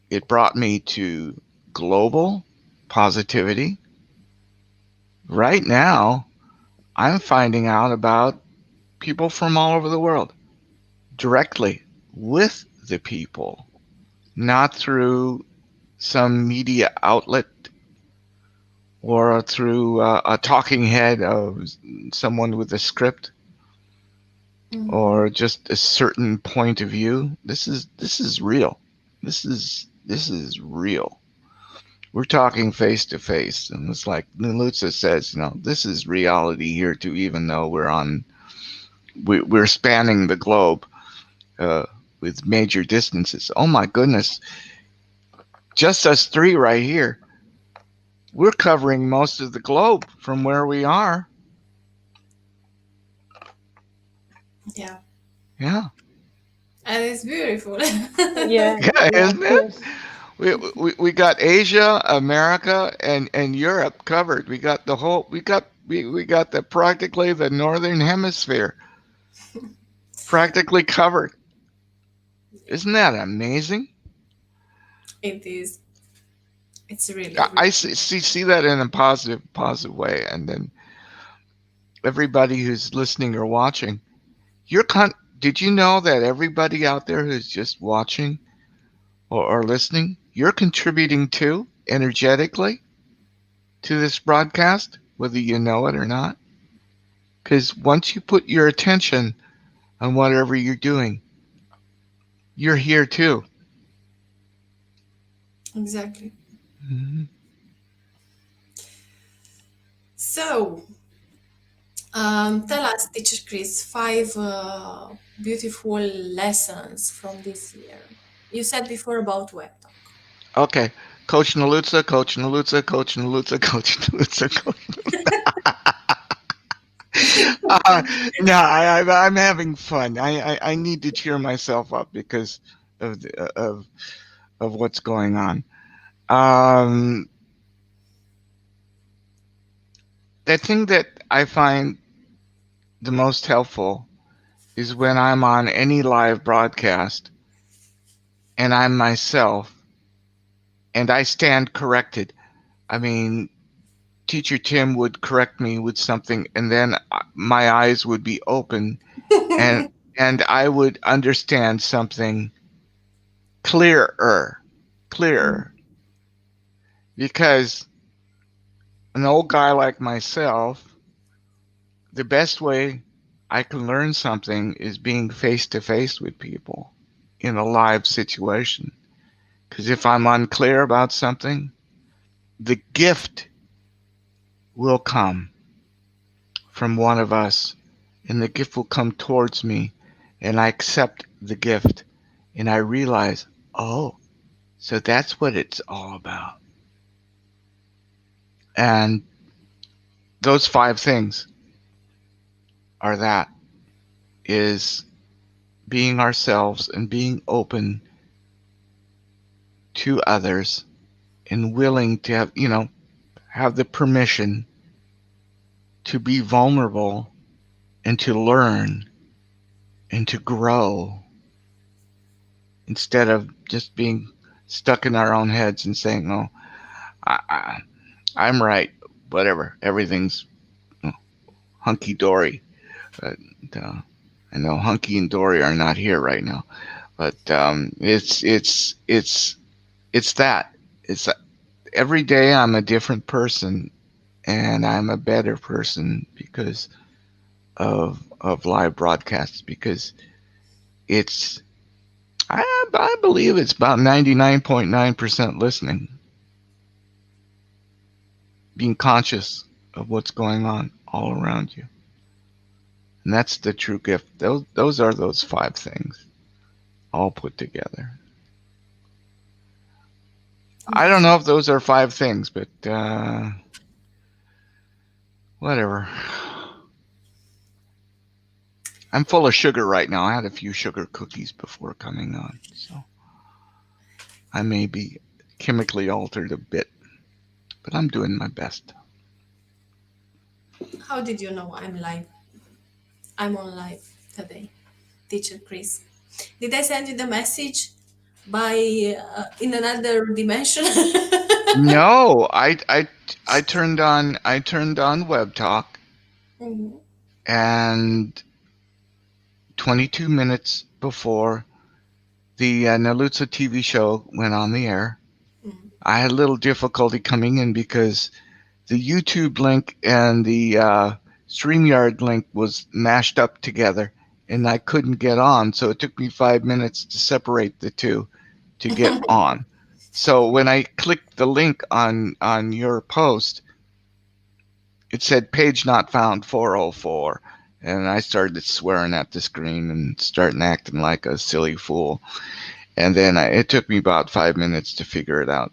it brought me to global positivity. Right now, I'm finding out about people from all over the world directly with the people, not through some media outlet or through a talking head of someone with a script or just a certain point of view. This is real. This is real. We're talking face to face, and it's like Nalutza says, this is reality here too, even though we're spanning the globe with major distances. Oh my goodness. just us three right here. We're covering most of the globe from where we are. Yeah. Yeah. And it's beautiful. Yeah, Yeah, yeah, isn't of it? course. We got Asia, America, and Europe covered. We got the whole. We got the practically the northern hemisphere practically covered. Isn't that amazing? It is. It's really, I really. see that in a positive way, and then everybody who's listening or watching, did you know that everybody out there who's just watching or listening, you're contributing too energetically to this broadcast, whether you know it or not? Because once you put your attention on whatever you're doing, you're here too. Exactly. Mhm. So, tell us, Teacher Chris, 5 beautiful lessons from this year. You said before about Web Talk. Okay. Coach Nalutza, Coach Nalutza, Coach Nalutza, Coach Nalutza, Coach. No, I'm having fun. I need to cheer myself up because of of what's going on. Um, the thing that I find the most helpful is when I'm on any live broadcast and I'm myself and I stand corrected. I mean, Teacher Tim would correct me with something, and then my eyes would be open, and I would understand something clearer, because an old guy like myself, the best way I can learn something is being face to face with people in a live situation. Because if I'm unclear about something, the gift will come from one of us, and the gift will come towards me, and I accept the gift, and I realize, oh, so that's what it's all about. And those 5 things are that is being ourselves and being open to others and willing to have the permission to be vulnerable and to learn and to grow instead of just being stuck in our own heads and saying, "Oh, I'm right. Whatever. Everything's hunky dory." But I know Hunky and Dory are not here right now, but it's that. It's every day I'm a different person, and I'm a better person because of live broadcasts. Because it's I believe it's about 99.9% listening, being conscious of what's going on all around you. And that's the true gift. Those are those 5 things all put together. I don't know if those are 5 things, but whatever. I'm full of sugar right now. I had a few sugar cookies before coming on, so I may be chemically altered a bit, but I'm doing my best. How did you know I'm live? I'm on live today, Teacher Chris. Did I send you the message by in another dimension? No, I turned on Web Talk, Mhm. and 22 minutes before the Nalutza TV show went on the air, I had a little difficulty coming in because the YouTube link and the StreamYard link was mashed up together, and I couldn't get on. So it took me 5 minutes to separate the two to get on. So when I clicked the link on your post, it said page not found 404. And I started swearing at the screen and starting acting like a silly fool. And then it took me about 5 minutes to figure it out.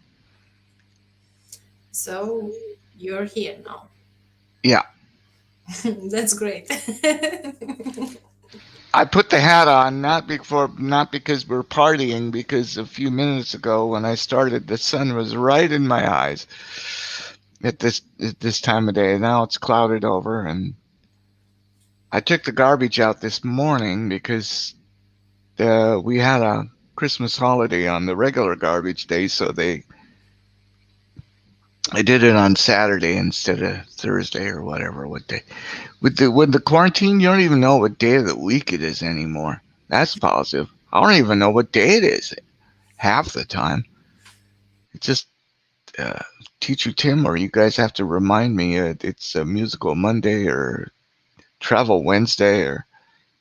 So you're here now. Yeah. That's great. I put the hat on not because we're partying, because a few minutes ago when I started, the sun was right in my eyes at this time of day. Now it's clouded over, and I took the garbage out this morning because we had a Christmas holiday on the regular garbage day, so I did it on Saturday instead of Thursday or whatever. What day? With the quarantine, you don't even know what day of the week it is anymore. That's positive. I don't even know what day it is half the time. It's just Teacher Tim, or you guys have to remind me. It's a Musical Monday or Travel Wednesday, or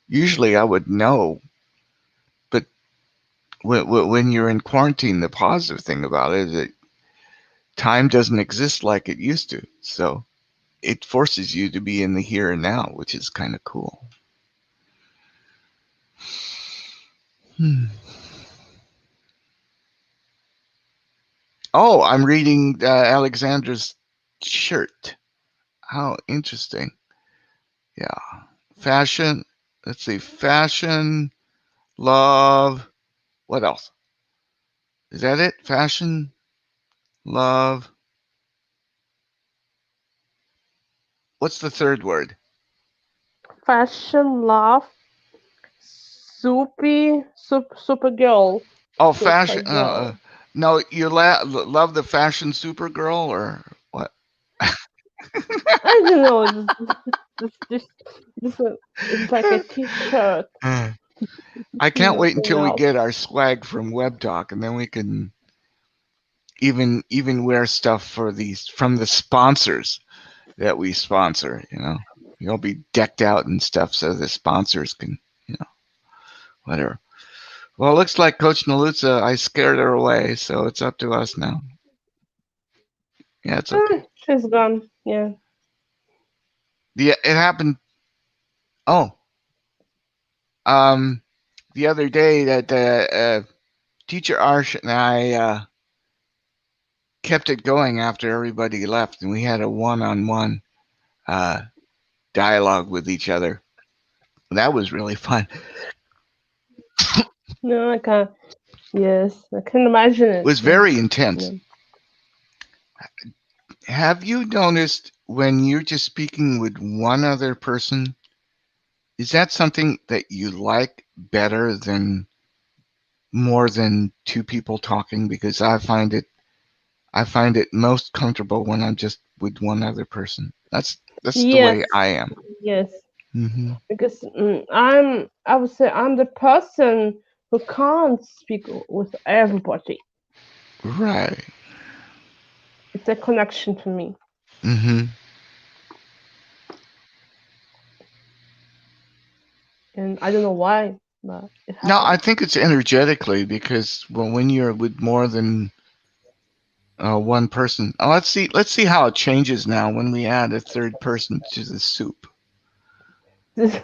usually I would know. But when you're in quarantine, the positive thing about it is that time doesn't exist like it used to. So it forces you to be in the here and now, which is kind of cool. Oh, I'm reading Alexandra's shirt. How interesting. Yeah. Fashion. Let's see. Fashion, love. What else? Is that it? Fashion, love. What's the third word? Fashion, love, Supergirl. Oh, fashion. No, you love the fashion Supergirl, or what? I don't know. It's like a T-shirt. I can't wait until we else. get our swag from Web Talk, and then we can even wear stuff from the sponsors that we sponsor. You'll be decked out and stuff, so the sponsors can, whatever. Well, it looks like Coach Nalutza, I scared her away, so it's up to us now. Yeah, it's okay. She's gone. Yeah. It happened. Oh. The other day that Teacher Arsh and I kept it going after everybody left, and we had a one-on-one dialogue with each other. That was really fun. No, I can't. Yes, I can imagine it. It was very intense. Yeah. Have you noticed when you're just speaking with one other person, is that something that you like better than more than two people talking? Because I find it most comfortable when I'm just with one other person. That's the way I am. Yes. Mm-hmm. Because I would say I'm the person who can't speak with everybody. Right. It's a connection to me. Mm-hmm. And I don't know why, but it happens. No, I think it's energetically, because when you're with more than one person. Let's see how it changes now when we add a third person to the soup. The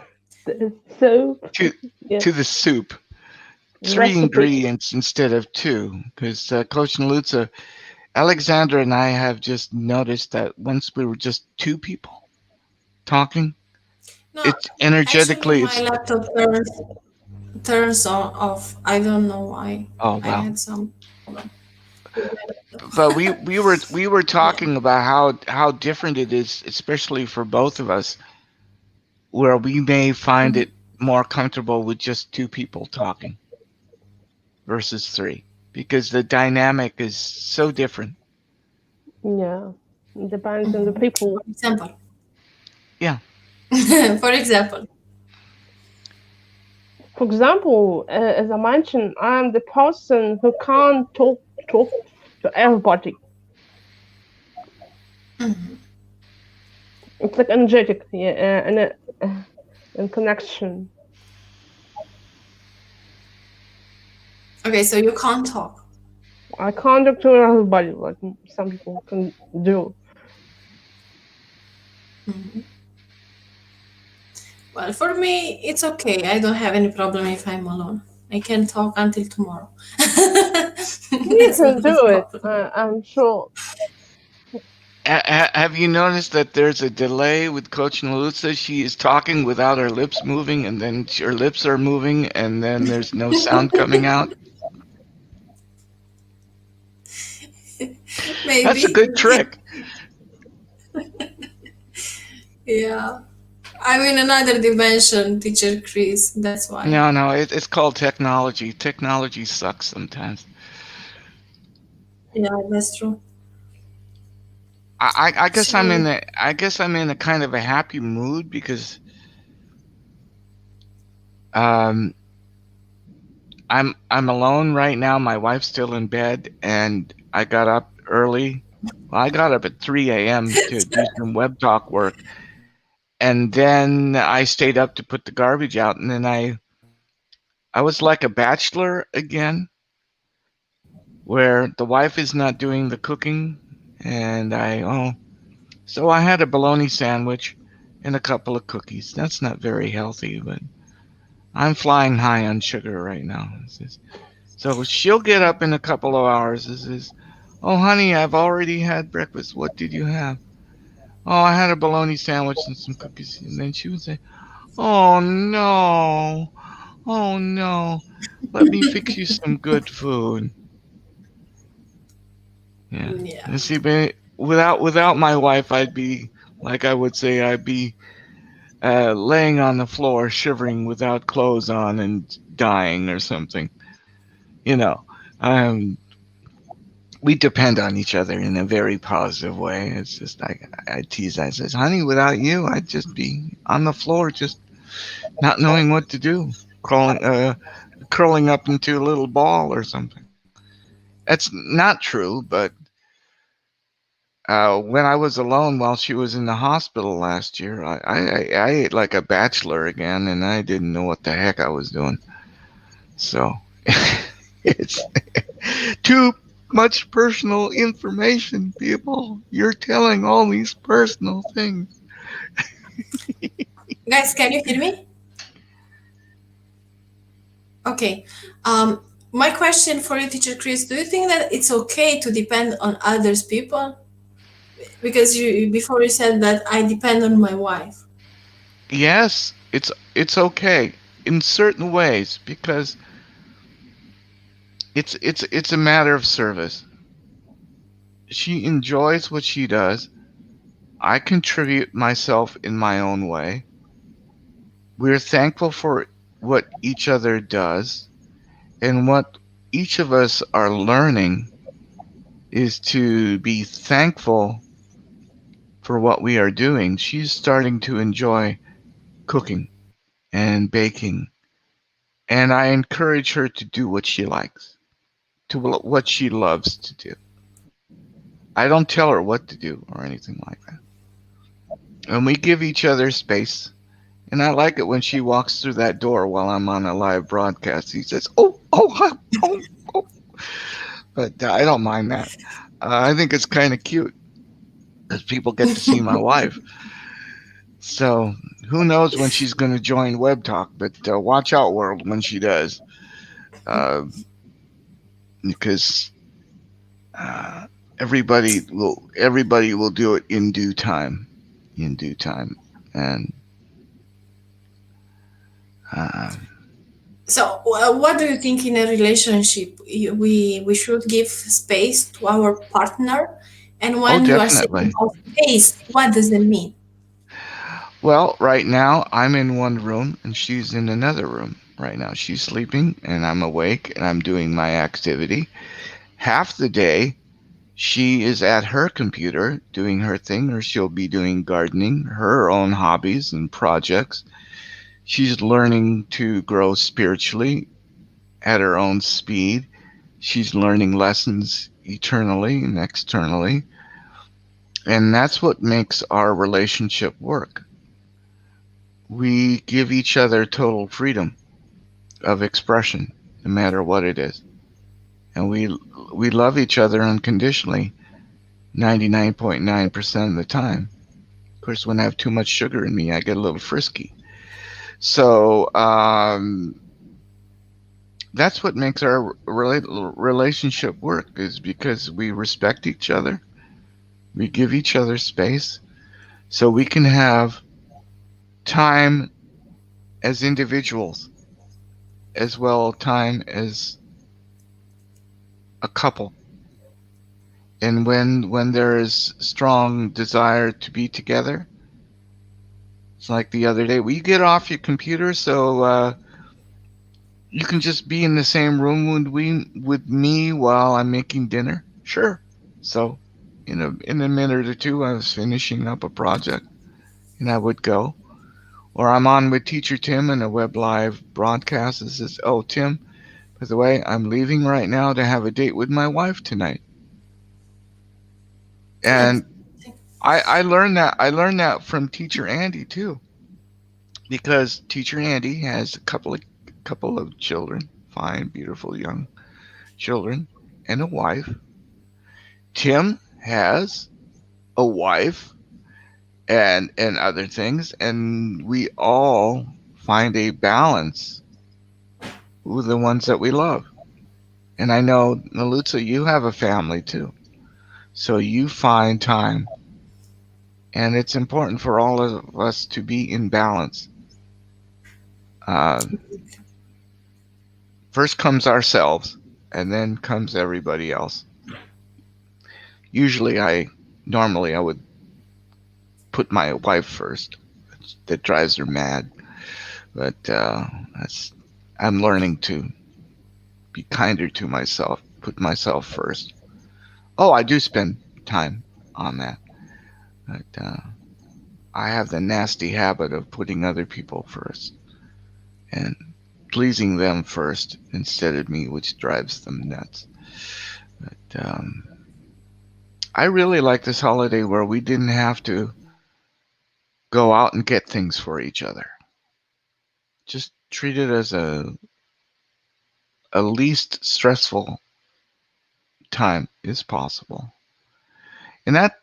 soup? To the soup. 3 ingredients instead of 2, because Coach Nalutza, Alexandra and I have just noticed that once we were just 2 people talking, it's energetically. Actually, my laptop turns on off. I don't know why. Oh wow! I had some problem. But we were talking about how different it is, especially for both of us, where we may find it more comfortable with just 2 people talking versus 3, because the dynamic is so different. Yeah, it depends on the people. For example. Yeah. For example. For example, as I mentioned, I'm the person who can't talk to everybody. Mm-hmm. It's like energetic, yeah, and connection. Okay, so you can't talk. I can't talk to everybody like some people can do. Mm-hmm. Well, for me, it's okay. I don't have any problem if I'm alone. I can talk until tomorrow. You That's can not the do it. problem. I'm sure. Have you noticed that there's a delay with Coach Nalutsa? She is talking without her lips moving, and then her lips are moving, and then there's no sound coming out. That's a Maybe. good trick. Yeah. I'm in another dimension, Teacher Chris. That's why. No, it's called technology. Technology sucks sometimes. Yeah, that's true. I guess So, I'm in a kind of a happy mood because um I'm alone right now. My wife's still in bed, and I got up early. Well, I got up at 3 a.m. to do some web talk work, and then I stayed up to put the garbage out, and then I was like a bachelor again, where the wife is not doing the cooking, and so I had a bologna sandwich and a couple of cookies. That's not very healthy, but I'm flying high on sugar right now. So she'll get up in a couple of hours. Oh, honey, I've already had breakfast. What did you have? Oh, I had a bologna sandwich and some cookies. And then she would say, oh, no. Oh, no. Let me fix you some good food. Yeah. yeah. And see, without my wife, I'd be, like I would say, I'd be laying on the floor, shivering without clothes on and dying or something. You know, we depend on each other in a very positive way. It's just I tease. I says, honey, without you, I'd just be on the floor, just not knowing what to do, curling up into a little ball or something. That's not true, but when I was alone while she was in the hospital last year, I ate like a bachelor again, and I didn't know what the heck I was doing. So it's too much personal information, people. You're telling all these personal things. Guys, can you hear me? Okay. My question for you, Teacher Chris, do you think that it's okay to depend on others people? Because before you said that I depend on my wife. Yes, it's okay in certain ways because it's a matter of service. She enjoys what she does. I contribute myself in my own way. We're thankful for what each other does, and what each of us are learning is to be thankful for what we are doing. She's starting to enjoy cooking and baking, and I encourage her to do what she likes, to what she loves to do. I don't tell her what to do or anything like that. And we give each other space. And I like it when she walks through that door while I'm on a live broadcast. He says, oh. But I don't mind that. I think it's kind of cute because people get to see my wife. So who knows when she's going to join Web Talk, but watch out, world, when she does. Because everybody will do it in due time. And so what do you think in a relationship we should give space to our partner, and when you are saying space, what does it mean? Well, right now I'm in one room and she's in another room. Right now she's sleeping and I'm awake and I'm doing my activity. Half the day she is at her computer doing her thing, or she'll be doing gardening, her own hobbies and projects. She's learning to grow spiritually at her own speed. She's learning lessons eternally and externally. And that's what makes our relationship work. We give each other total freedom of expression, no matter what it is. And we love each other unconditionally 99.9% of the time. Of course, when I have too much sugar in me, I get a little frisky. So That's what makes our relationship work, is because we respect each other, we give each other space, so we can have time as individuals as well time as a couple. And when there is strong desire to be together, it's like the other day, will you get off your computer so you can just be in the same room with me while I'm making dinner? Sure. So in a minute or two, I was finishing up a project, and I would go. Or I'm on with Teacher Tim in a web live broadcast. It says, "Oh, Tim, by the way, I'm leaving right now to have a date with my wife tonight." And I learned that from Teacher Andy too, because Teacher Andy has a couple of children, fine, beautiful young children, and a wife. Tim has a wife and other things, and we all find a balance with the ones that we love. And I know, Nalutza, you have a family too, so you find time, and it's important for all of us to be in balance. First comes ourselves, and then comes everybody else. Normally I would put my wife first. That drives her mad, but I'm learning to be kinder to myself, put myself first. Oh, I do spend time on that, but I have the nasty habit of putting other people first and pleasing them first instead of me, which drives them nuts. But I really like this holiday where we didn't have to go out and get things for each other. Just treat it as a least stressful time is possible. And that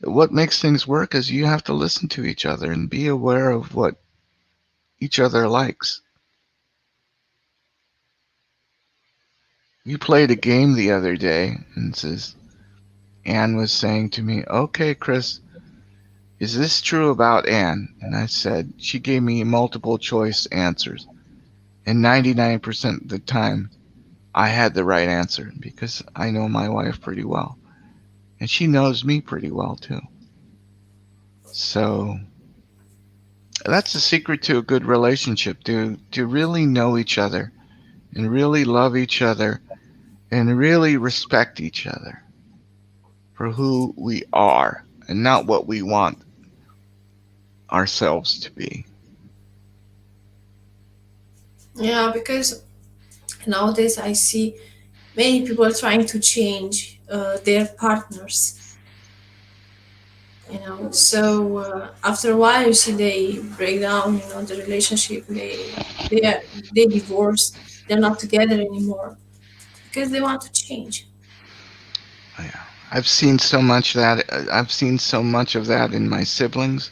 what makes things work is you have to listen to each other and be aware of what each other likes. We played a game the other day, and Anne was saying to me, "Okay, Chris, is this true about Anne?" And I said, she gave me multiple choice answers. And 99% of the time, I had the right answer because I know my wife pretty well. And she knows me pretty well too. So that's the secret to a good relationship, to really know each other and really love each other and really respect each other for who we are and not what we want ourselves to be. Yeah, because nowadays I see many people trying to change their partners. So after a while, you see they break down. The relationship. They divorce. They're not together anymore because they want to change. Yeah. I've seen so much of that in my siblings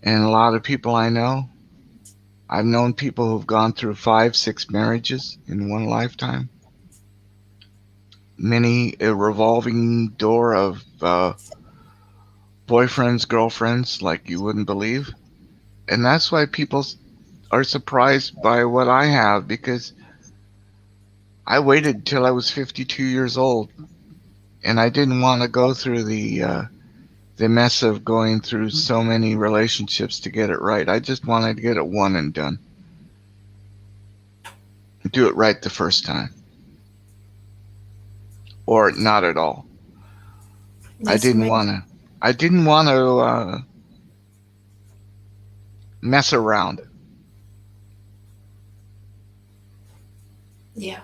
and a lot of people I know. I've known people who've gone through 5, 6 marriages in one lifetime. A revolving door of boyfriends, girlfriends, like you wouldn't believe. And that's why people are surprised by what I have, because I waited till I was 52 years old, and I didn't want to go through the mess of going through so many relationships to get it right. I just wanted to get it one and done. Do it right the first time. Or not at all. I didn't want to mess around. Yeah.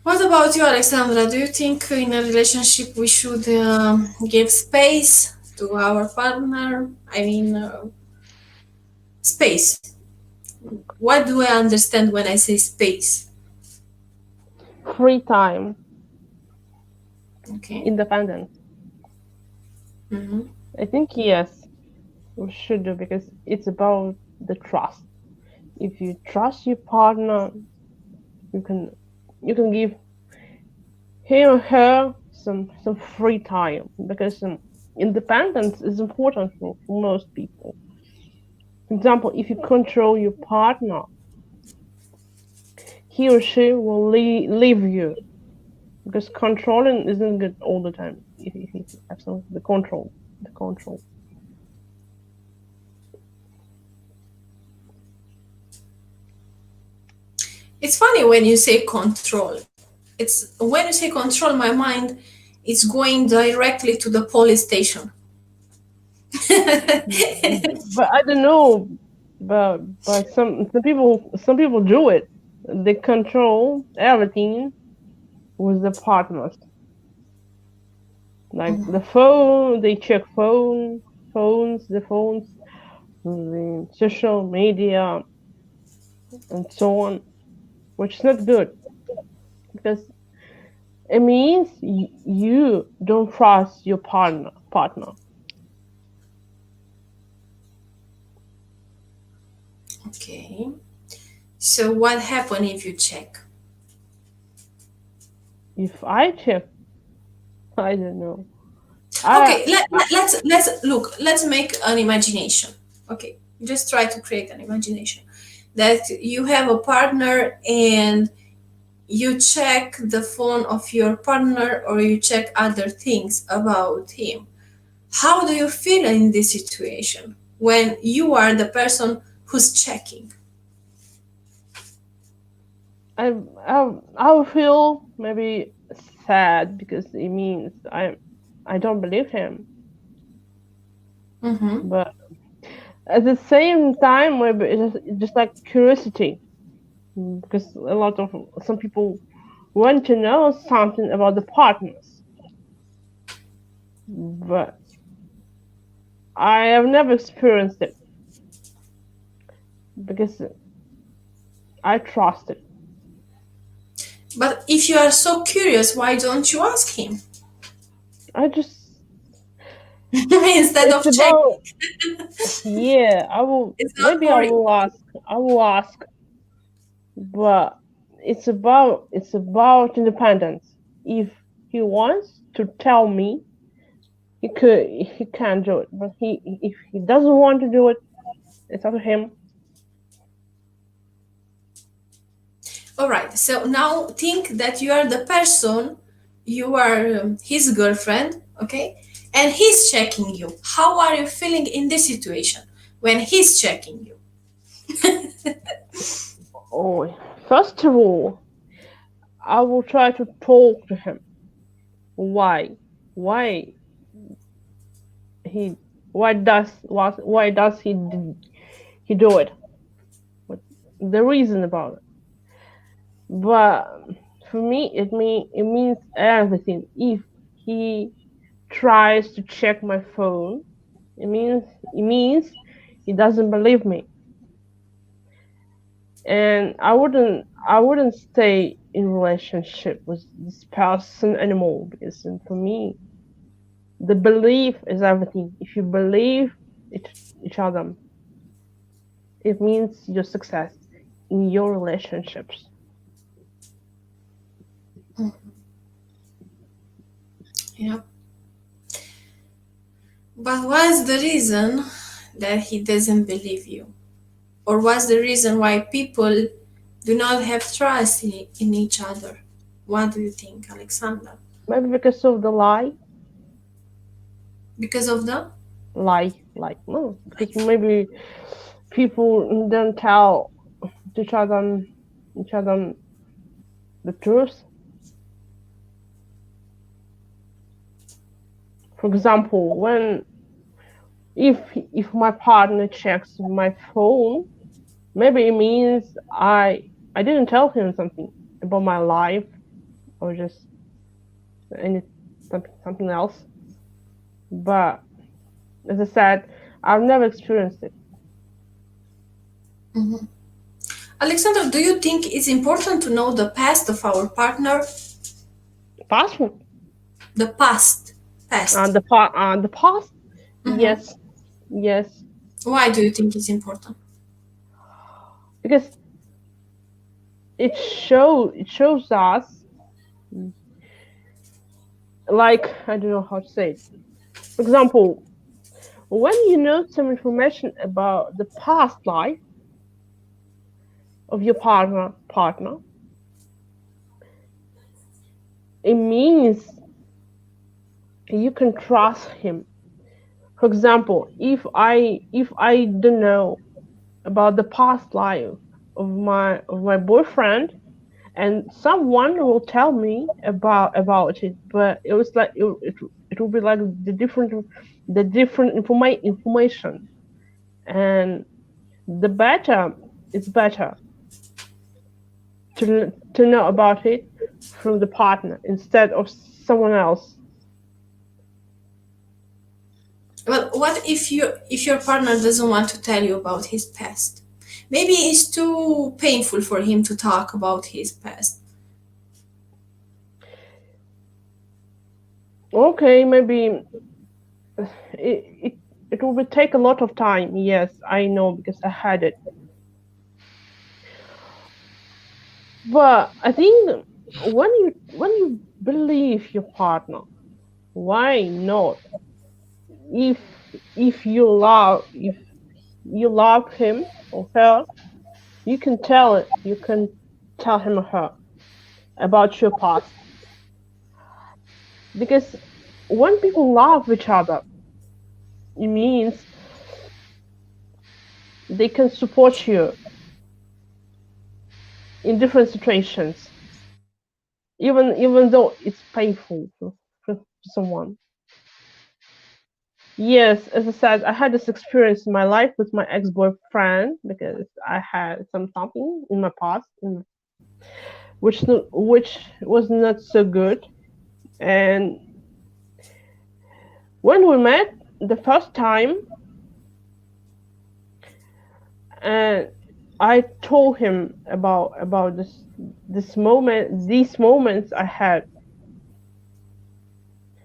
What about you, Alexandra? Do you think in a relationship we should give space to our partner? I mean, space. What do I understand when I say space? Free time. Okay. Independence. Mm-hmm. I think yes, we should do, because it's about the trust. If you trust your partner, you can give him or her some free time, because independence is important for most people. For example, if you control your partner, he or she will leave you, because controlling isn't good all the time. If you have some the control. It's funny when you say control. It's when you say control, my mind is going directly to the police station. But I don't know, but some people do it. They control everything with the partners. Like the phone, they check the phones, the social media, and so on, which is not good, because it means you don't trust your partner. Okay. So what happens if you check? If I check, I don't know. Okay, let's look. Let's make an imagination. Okay, just try to create an imagination that you have a partner and you check the phone of your partner, or you check other things about him. How do you feel in this situation when you are the person who's checking? I will feel maybe sad, because it means I don't believe him. Mm-hmm. But at the same time, maybe it's just like curiosity, because some people want to know something about the partners, but I have never experienced it, because I trust it. But if you are so curious, why don't you ask him? I just instead of checking. Yeah, I will. Maybe I will ask, but it's about independence. If he wants to tell me, he can do it. But if he doesn't want to do it, it's up to him. All right. So now think that you are the person, you are his girlfriend, okay? And he's checking you. How are you feeling in this situation when he's checking you? Oh, first of all, I will try to talk to him. Why does he do it? What the reason about it? But for me, it means everything. If he tries to check my phone, it means he doesn't believe me, and I wouldn't stay in relationship with this person anymore, because for me, the belief is everything. If you believe each other, it means your success in your relationships. Yeah. But what's the reason that he doesn't believe you? Or what's the reason why people do not have trust in each other? What do you think, Alexandra? Maybe because of the lie. Because of the lie. No, because maybe people don't tell each other the truth. For example, if my partner checks my phone, maybe it means I didn't tell him something about my life, or just something else. But as I said, I've never experienced it. Mm-hmm. Alexandra, do you think it's important to know the past of our partner? Past? The past. The past? Mm-hmm. Yes. Why do you think it's important? because it shows us, like, I don't know how to say it. For example, when you know some information about the past life of your partner, it means you can trust him. For example, if I don't know about the past life of my boyfriend, and someone will tell me about it, but it was like it will be like the different information, and the better it's better to know about it from the partner instead of someone else. Well, what if your partner doesn't want to tell you about his past? Maybe it's too painful for him to talk about his past. Okay, maybe it will take a lot of time. Yes, I know because I had it. But I think when you believe your partner, why not? If you love him or her, you can tell it. You can tell him or her about your past. Because when people love each other, it means they can support you in different situations, even though it's painful for someone. Yes, as I said, I had this experience in my life with my ex-boyfriend because I had something in my past, which was not so good. And when we met the first time, and I told him about these moments I had,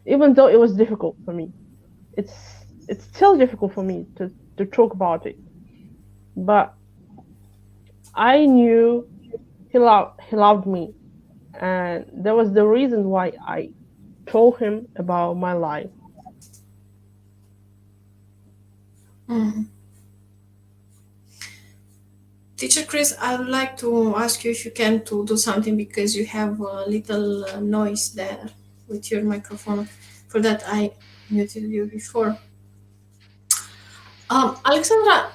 even though it was difficult for me. It's still difficult for me to talk about it, but I knew he loved me, and that was the reason why I told him about my life. Mm. Teacher Chris, I would like to ask you if you can to do something because you have a little noise there with your microphone. For that, I muted you before. Alexandra,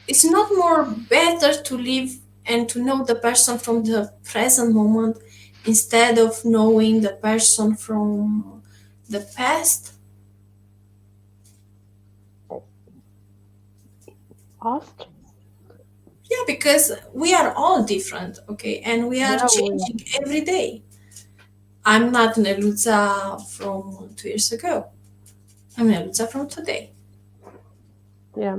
it's not more better to live and to know the person from the present moment instead of knowing the person from the past? Past? Yeah, because we are all different, okay, and we are Yeah, changing every day. I'm not Neluza from 2 years ago. I'm Neluza from today. yeah.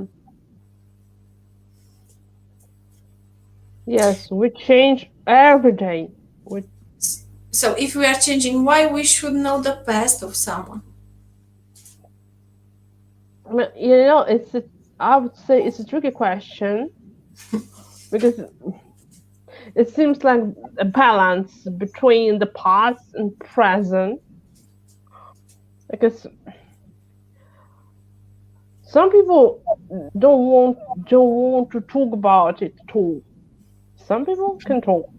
Yes, we change every day. So if we are changing, why we should know the past of someone? I mean, I would say it's a tricky question because it seems like a balance between the past and present. Because some people don't want to talk about it at all. Some people can talk.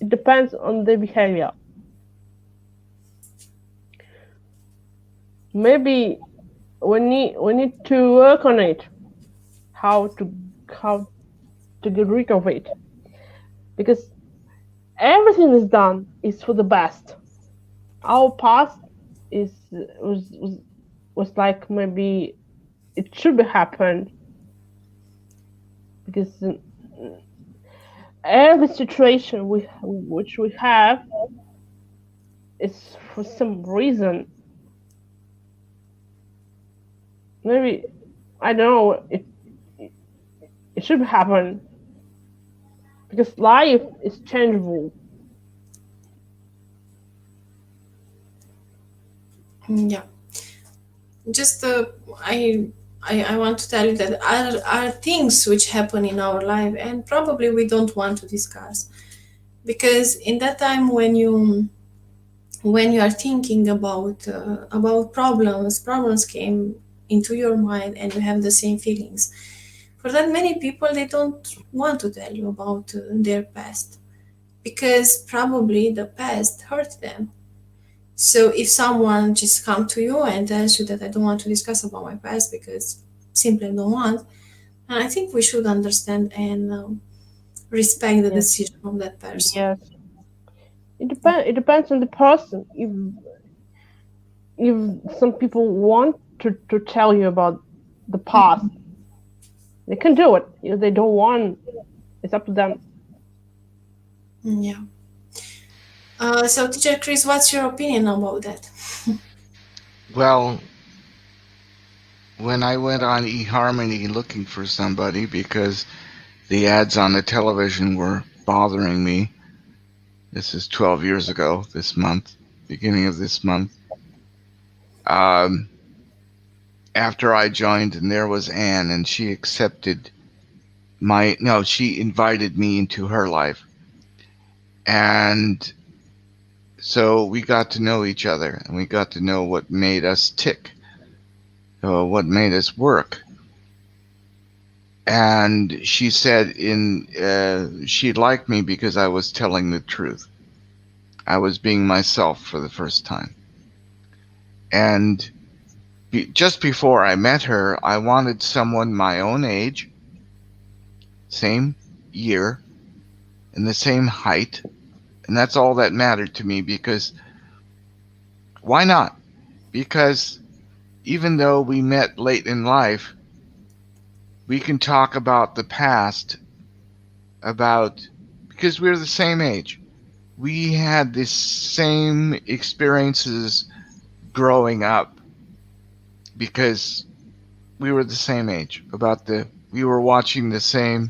It depends on their behavior. Maybe we need to work on it. How to get rid of it. Because everything is done is for the best. Our past was like maybe it should have happened because every situation which we have is for some reason. Maybe I don't know. It should happen because life is changeable. Yeah. Just I want to tell you that are things which happen in our life and probably we don't want to discuss, because in that time when you are thinking about problems came into your mind and you have the same feelings. For that, many people, they don't want to tell you about their past, because probably the past hurt them. So if someone just come to you and tells you that I don't want to discuss about my past because simply don't want, and I think we should understand and respect the Yes. decision of that person. Yes. It depends on the person. If some people want to tell you about the past, they can do it. If they don't want, it's up to them. Yeah. So, Teacher Chris, what's your opinion about that? Well, when I went on eHarmony looking for somebody because the ads on the television were bothering me, this is 12 years ago this month, beginning of this month. After I joined, and there was Anne, and she accepted she invited me into her life. And so we got to know each other, and we got to know what made us tick, what made us work. And she said she liked me because I was telling the truth. I was being myself for the first time. And just before I met her, I wanted someone my own age, same year, and the same height. And that's all that mattered to me, because why not? Because even though we met late in life, we can talk about the past, because we're the same age. We had the same experiences growing up because we were the same age. We were watching the same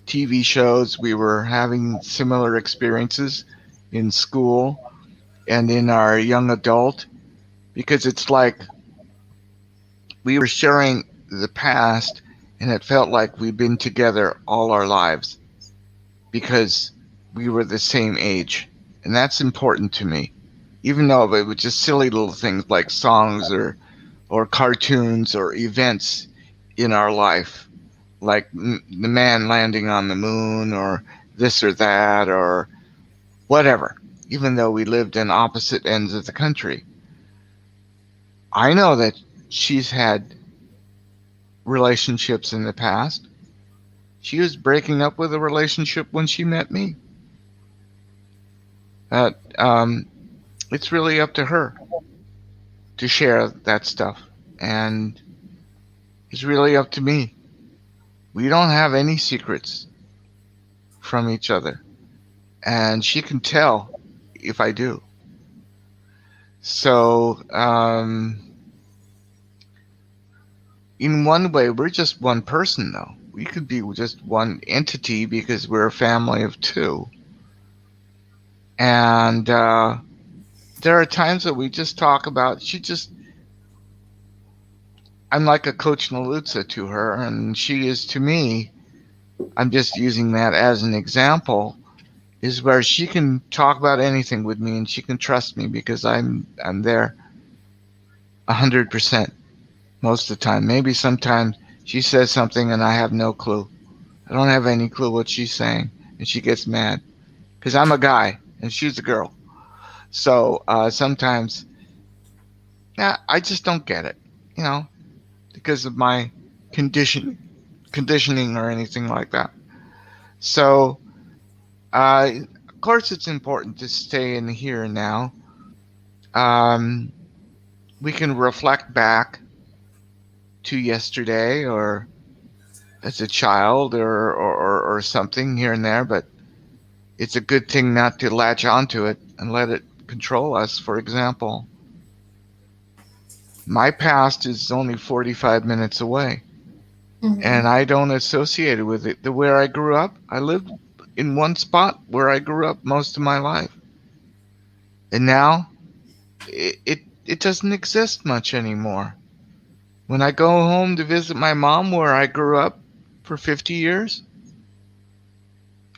TV shows. We were having similar experiences in school and in our young adult, because it's like we were sharing the past, and it felt like we'd been together all our lives because we were the same age. And that's important to me, even though it was just silly little things like songs or cartoons or events in our life, like the man landing on the moon or this or that or whatever, even though we lived in opposite ends of the country. I know that she's had relationships in the past. She was breaking up with a relationship when she met me. It's really up to her to share that stuff, and it's really up to me. We don't have any secrets from each other, and she can tell if I do. So, in one way, we're just one person, though. We could be just one entity because we're a family of two. And there are times that we just talk about, I'm like a Coach Nalutza to her, and she is to me, I'm just using that as an example, is where she can talk about anything with me and she can trust me because I'm there 100% most of the time. Maybe sometimes she says something and I have no clue. I don't have any clue what she's saying, and she gets mad because I'm a guy and she's a girl. So sometimes, I just don't get it, because of my conditioning or anything like that. So, of course, it's important to stay in the here and now. We can reflect back to yesterday or as a child or something here and there, but it's a good thing not to latch onto it and let it control us. For example, my past is only 45 minutes away, and I don't associate it with it. Where I grew up, I lived in one spot where I grew up most of my life, and now it doesn't exist much anymore. When I go home to visit my mom where I grew up for 50 years,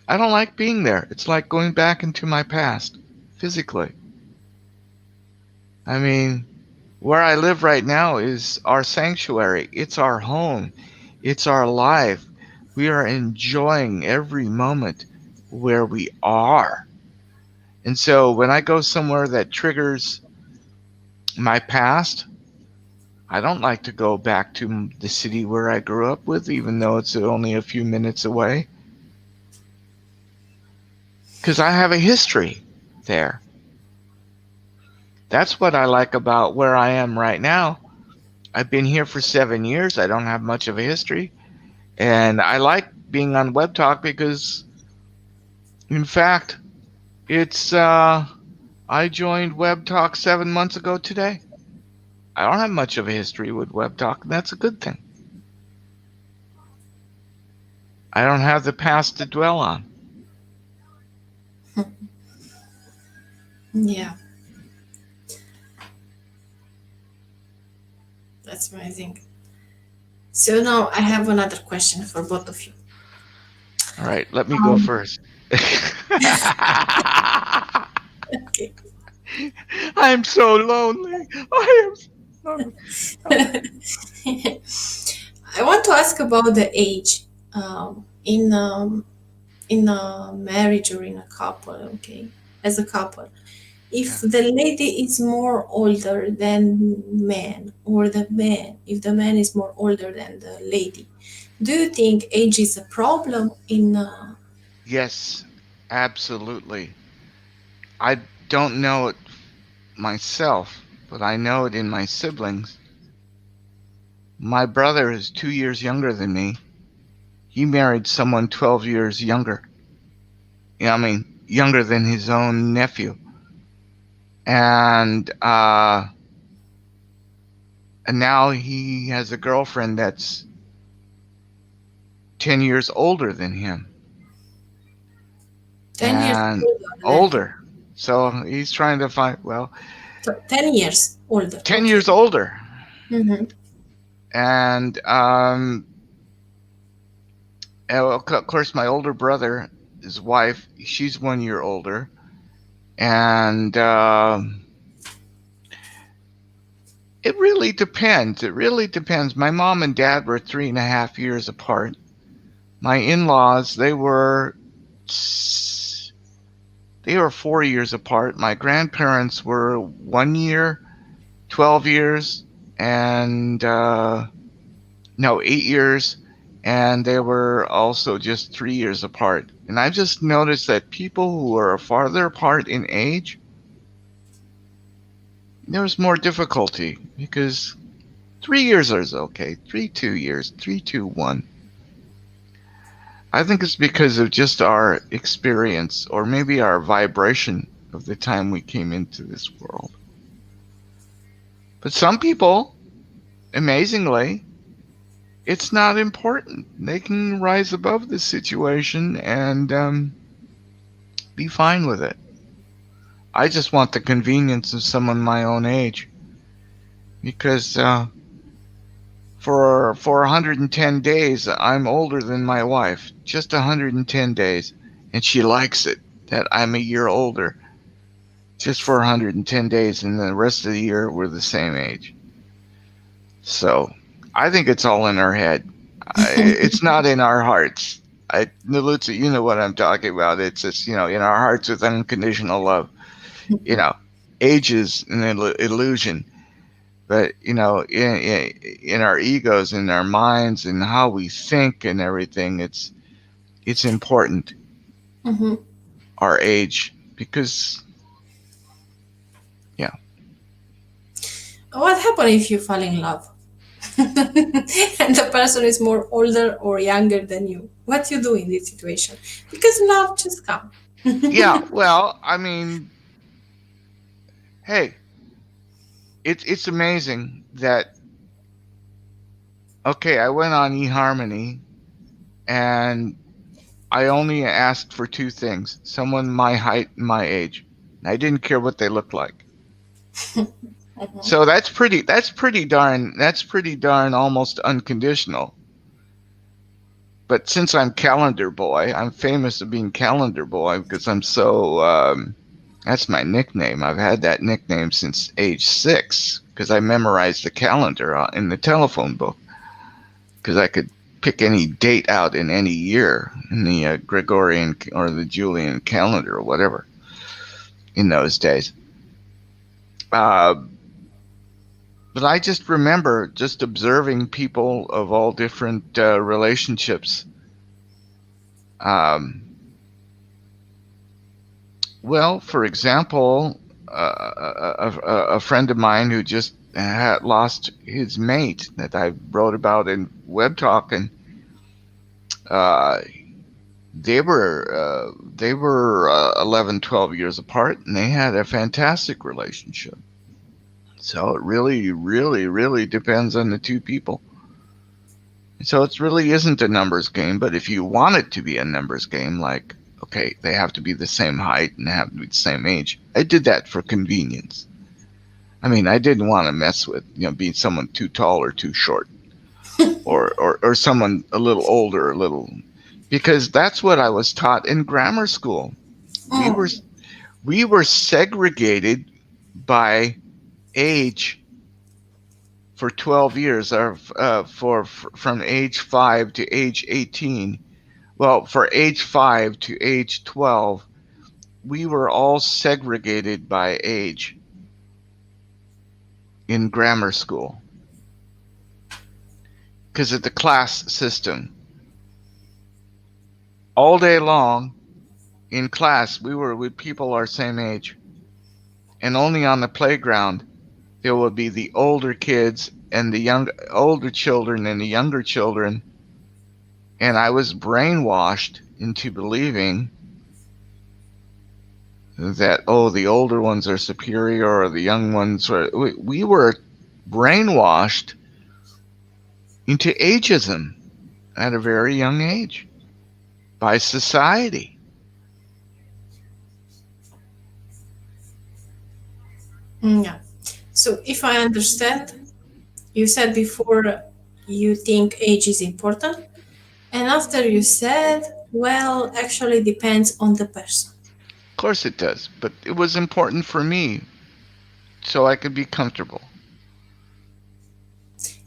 I don't like being there. It's like going back into my past, physically. I mean, where I live right now is our sanctuary. It's our home. It's our life. We are enjoying every moment where we are. And so when I go somewhere that triggers my past, I don't like to go back to the city where I grew up with, even though it's only a few minutes away. Because I have a history there. That's what I like about where I am right now. I've been here for 7 years. I don't have much of a history. And I like being on Web Talk because, in fact, I joined Web Talk 7 months ago today. I don't have much of a history with Web Talk, and that's a good thing. I don't have the past to dwell on. Yeah. That's amazing. So now I have another question for both of you. All right, let me go first. Okay. I'm so lonely. I am so I want to ask about the age in a marriage or in a couple. Okay, as a couple, if the lady is more older than man, or if the man is more older than the lady, do you think age is a problem in? Yes, absolutely. I don't know it myself, but I know it in my siblings. My brother is 2 years younger than me. He married someone 12 years younger. I mean, younger than his own nephew. And now he has a girlfriend that's 10 years older than him. 10 years And older. So he's trying to find, 10 years older. 10 years older. Mm-hmm. And of course, my older brother, his wife, she's 1 year older. And it really depends. It really depends. My mom and dad were 3.5 years apart. My in-laws, they were 4 years apart. My grandparents were 1 year, 12 years, and 8 years, and they were also just 3 years apart. And I've just noticed that people who are farther apart in age, there's more difficulty because 3 years is okay. 2 years, 2, 1. I think it's because of just our experience or maybe our vibration of the time we came into this world. But some people, amazingly, it's not important. They can rise above the situation and be fine with it. I just want the convenience of someone my own age. Because for 110 days, I'm older than my wife. Just 110 days. And she likes it that I'm a year older. Just for 110 days. And the rest of the year, we're the same age. So I think it's all in our head. It's not in our hearts. Nalutza, you know what I'm talking about. It's just, in our hearts with unconditional love. Age is an illusion. But, in our egos, in our minds, and how we think and everything, it's important, Mm-hmm. our age, because, What happens if you fall in love and the person is more older or younger than you? What you do in this situation? Because love just comes. well, I mean, hey, it's amazing that, okay, I went on eHarmony and I only asked for 2 things. Someone my height and my age. And I didn't care what they looked like. Mhm. So that's pretty darn almost unconditional. But since I'm calendar boy, I'm famous of being calendar boy because I'm so, that's my nickname. I've had that nickname since age 6 because I memorized the calendar in the telephone book because I could pick any date out in any year in the Gregorian or the Julian calendar or whatever in those days. But I just remember just observing people of all different relationships. Well, for example, a friend of mine who just had lost his mate that I wrote about in Web Talk, and they were 11, 12 years apart, and they had a fantastic relationship. So it really, really, really depends on the two people. So it really isn't a numbers game, but if you want it to be a numbers game, like, okay, they have to be the same height and they have to be the same age. I did that for convenience. I mean, I didn't want to mess with, being someone too tall or too short or someone a little older, because that's what I was taught in grammar school. We were segregated by age for 12 years, from age 5 to age 18. Well, for age 5 to age 12, we were all segregated by age in grammar school because of the class system. All day long in class, we were with people our same age, and only on the playground there would be the older kids and the older children and the younger children. And I was brainwashed into believing that, the older ones are superior or the young ones are. We were brainwashed into ageism at a very young age by society. Yeah. So if I understand, you said before you think age is important, and after you said, well, actually depends on the person. Of course it does, but it was important for me so I could be comfortable.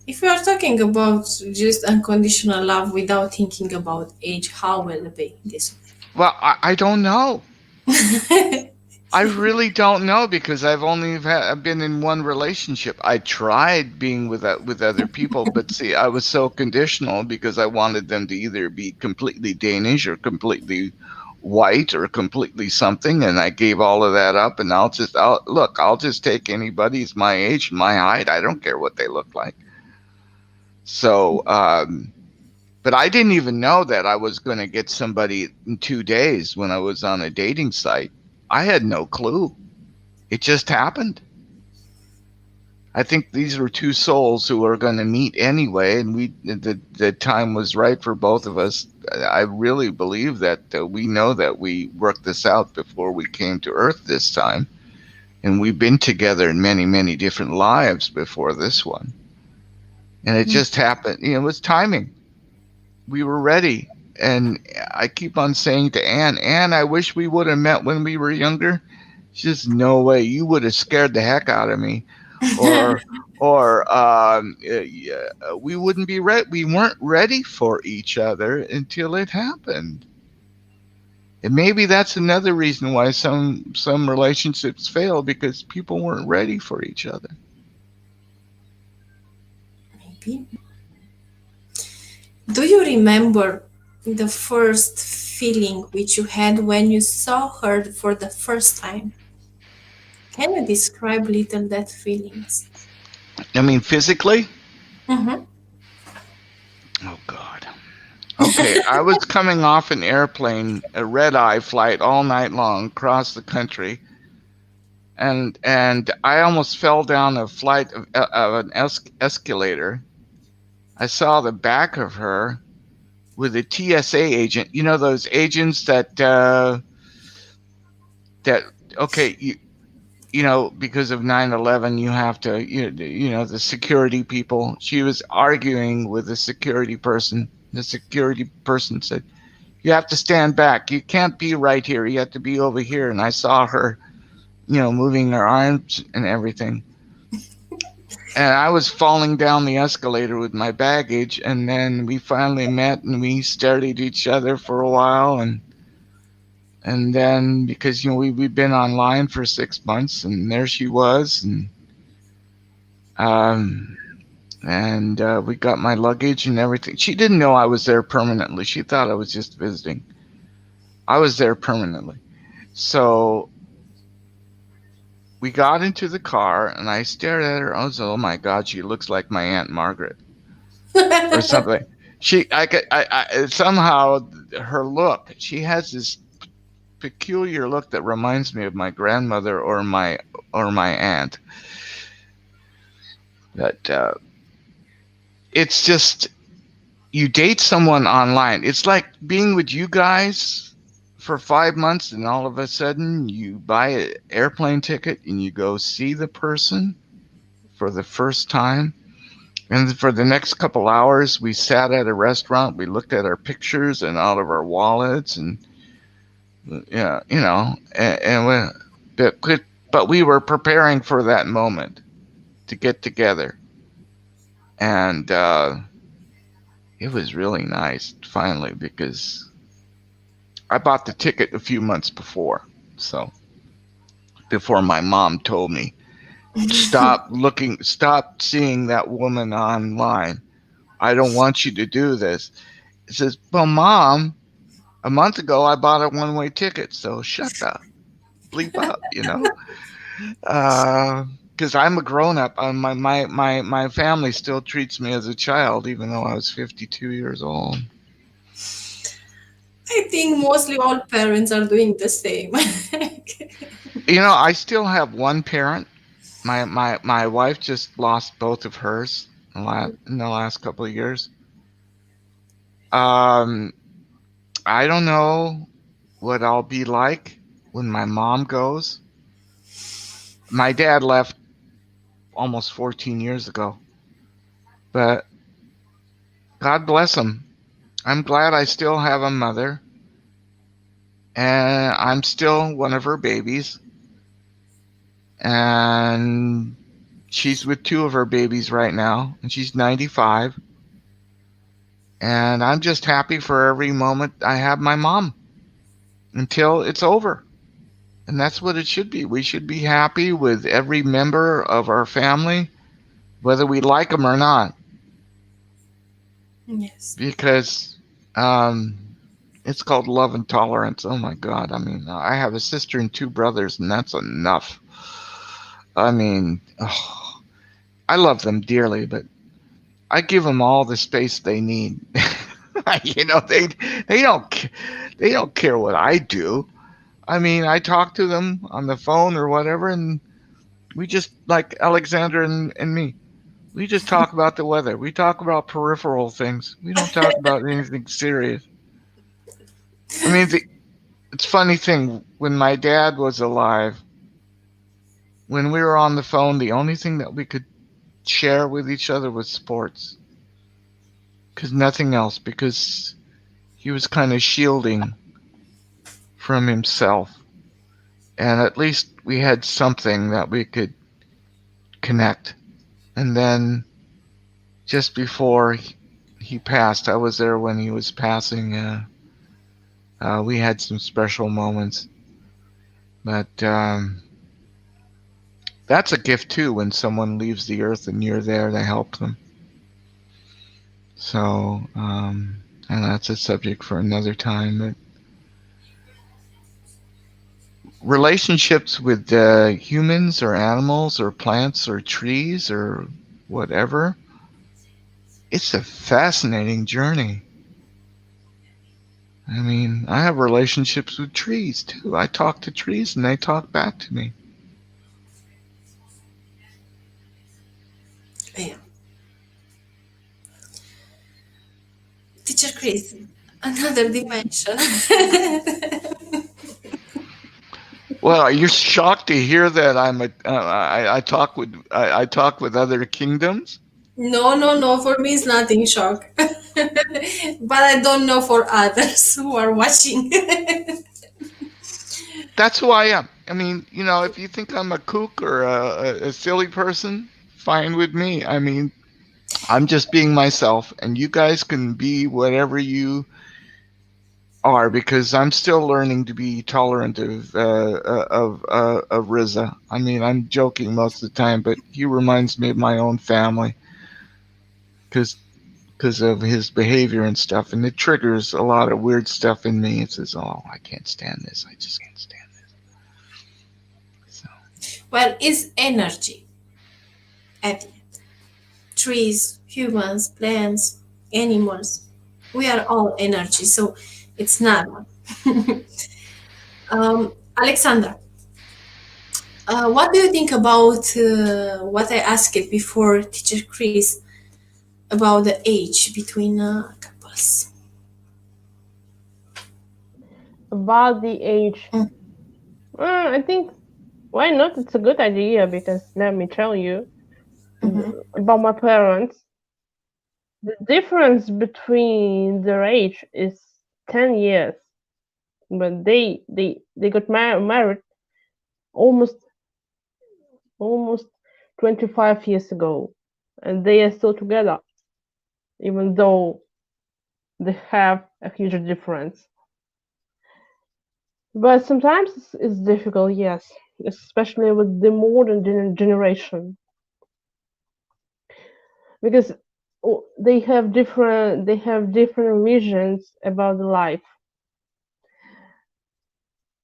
If you are talking about just unconditional love without thinking about age, how will it be this Well, I don't know. way? I really don't know because I've only been in one relationship. I tried being with other people, but see, I was so conditional because I wanted them to either be completely Danish or completely white or completely something, and I gave all of that up. And I'll just take anybody's my age, my height. I don't care what they look like. So, but I didn't even know that I was going to get somebody in 2 days when I was on a dating site. I had no clue. It just happened. I think these were two souls who were going to meet anyway, and the time was right for both of us. I really believe that we know that we worked this out before we came to Earth this time, and we've been together in many, many different lives before this one. And it just happened. It was timing. We were ready. And I keep on saying to Anne, I wish we would have met when we were younger. She's just, no way. You would have scared the heck out of me. Or we wouldn't be ready. We weren't ready for each other until it happened. And maybe that's another reason why some relationships fail, because people weren't ready for each other. Maybe. Do you remember the first feeling which you had when you saw her for the first time? Can you describe little that feelings? I mean, physically? Mm-hmm. Oh, God. Okay, I was coming off an airplane, a red-eye flight all night long across the country, and I almost fell down a flight of an escalator. I saw the back of her with a TSA agent. You know those agents that because of 9/11, you have to, the security people. She was arguing with the security person. The security person said, "You have to stand back. You can't be right here. You have to be over here." And I saw her, moving her arms and everything. And I was falling down the escalator with my baggage, and then we finally met, and we stared at each other for a while, and then because we'd been online for 6 months, and there she was, and we got my luggage and everything. She didn't know I was there permanently. She thought I was just visiting. I was there permanently. So we got into the car, and I stared at her. I was, oh my God, she looks like my Aunt Margaret or something. Somehow her look, she has this peculiar look that reminds me of my grandmother or my aunt. But it's just, you date someone online. It's like being with you guys for 5 months, and all of a sudden you buy an airplane ticket and you go see the person for the first time. And for the next couple hours, we sat at a restaurant. We looked at our pictures and out of our wallets, and but we were preparing for that moment to get together, and it was really nice finally, because I bought the ticket a few months before, so before my mom told me, stop seeing that woman online. I don't want you to do this. It says, well, Mom, a month ago I bought a one-way ticket, so shut up, bleep up, because I'm a grown-up. My family still treats me as a child, even though I was 52 years old. I think mostly all parents are doing the same. I still have one parent. My wife just lost both of hers in the last couple of years. I don't know what I'll be like when my mom goes. My dad left almost 14 years ago, but God bless him. I'm glad I still have a mother, and I'm still one of her babies, and she's with two of her babies right now, and she's 95, and I'm just happy for every moment I have my mom until it's over. And that's what it should be. We should be happy with every member of our family, whether we like them or not. Yes. Because it's called love and tolerance. Oh my God. I mean, I have a sister and two brothers, and that's enough. I mean, I love them dearly, but I give them all the space they need. They don't care what I do. I mean, I talk to them on the phone or whatever, and we just, like Alexander and me, we just talk about the weather. We talk about peripheral things. We don't talk about anything serious. I mean, it's a funny thing. When my dad was alive, when we were on the phone, the only thing that we could share with each other was sports. Because nothing else, because he was kind of shielding from himself. And at least we had something that we could connect. And then just before he passed, I was there when he was passing. We had some special moments. But that's a gift too, when someone leaves the earth and you're there to help them. So, and that's a subject for another time. But relationships with humans or animals or plants or trees or whatever, it's a fascinating journey. I mean, I have relationships with trees too. I talk to trees and they talk back to me. Yeah. Teacher Chris, another dimension. Well, are you shocked to hear that I talk with other kingdoms? No. For me, it's nothing shock. But I don't know for others who are watching. That's who I am. I mean, you know, if you think I'm a kook or a silly person, fine with me. I mean, I'm just being myself, and you guys can be whatever you are, because I'm still learning to be tolerant of Riza. I mean, I'm joking most of the time, but he reminds me of my own family because of his behavior and stuff, and it triggers a lot of weird stuff in me. It says, "Oh, I can't stand this. I just can't stand this." So. Well, it's energy at the end. Trees, humans, plants, animals. We are all energy, so it's normal. Alexandra, what do you think about what I asked before, Teacher Chris, about the age between couples? About the age, I think why not? It's a good idea because let me tell you about my parents. The difference between their age is 10 years, but they got married almost 25 years ago, and they are still together, even though they have a huge difference. But sometimes it's difficult, yes, especially with the modern generation, because they have different visions about life,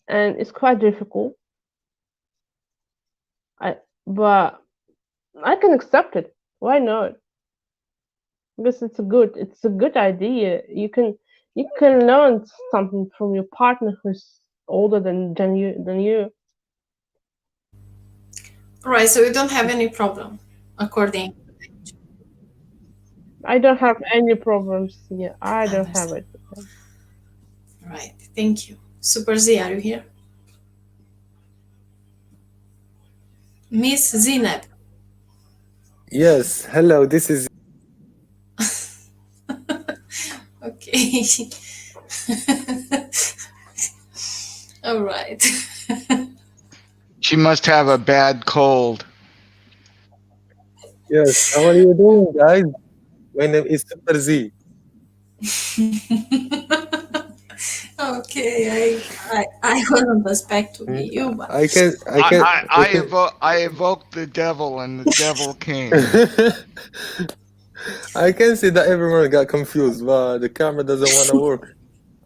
and it's quite difficult. But I can accept it. Why not? Because it's a good idea. You can learn something from your partner who's older than you. All right, so you don't have any problem, according. I don't have any problems here. I don't have it. Right, thank you. Super Z, are you here? Miss Zineb. Yes, hello, this is. Okay. All right. She must have a bad cold. Yes, how are you doing, guys? My name is Super Z. Okay, I wasn't expect to be you, but I evoked the devil, and the devil came. I can see that everyone got confused, but the camera doesn't want to work.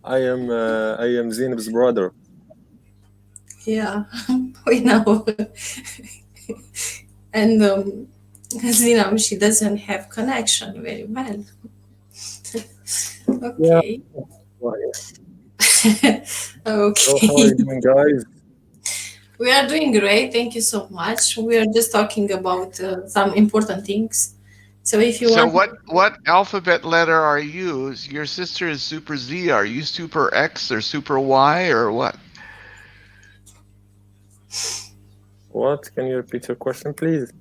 I am Zineb's brother. Yeah, we know. And Zinab, she doesn't have connection very well. Okay. Yeah. Okay. So how are you doing, guys? We are doing great. Thank you so much. We are just talking about some important things. So if you want. So what alphabet letter are you? Your sister is Super Z. Are you Super X or Super Y or what? What? Can you repeat your question, please?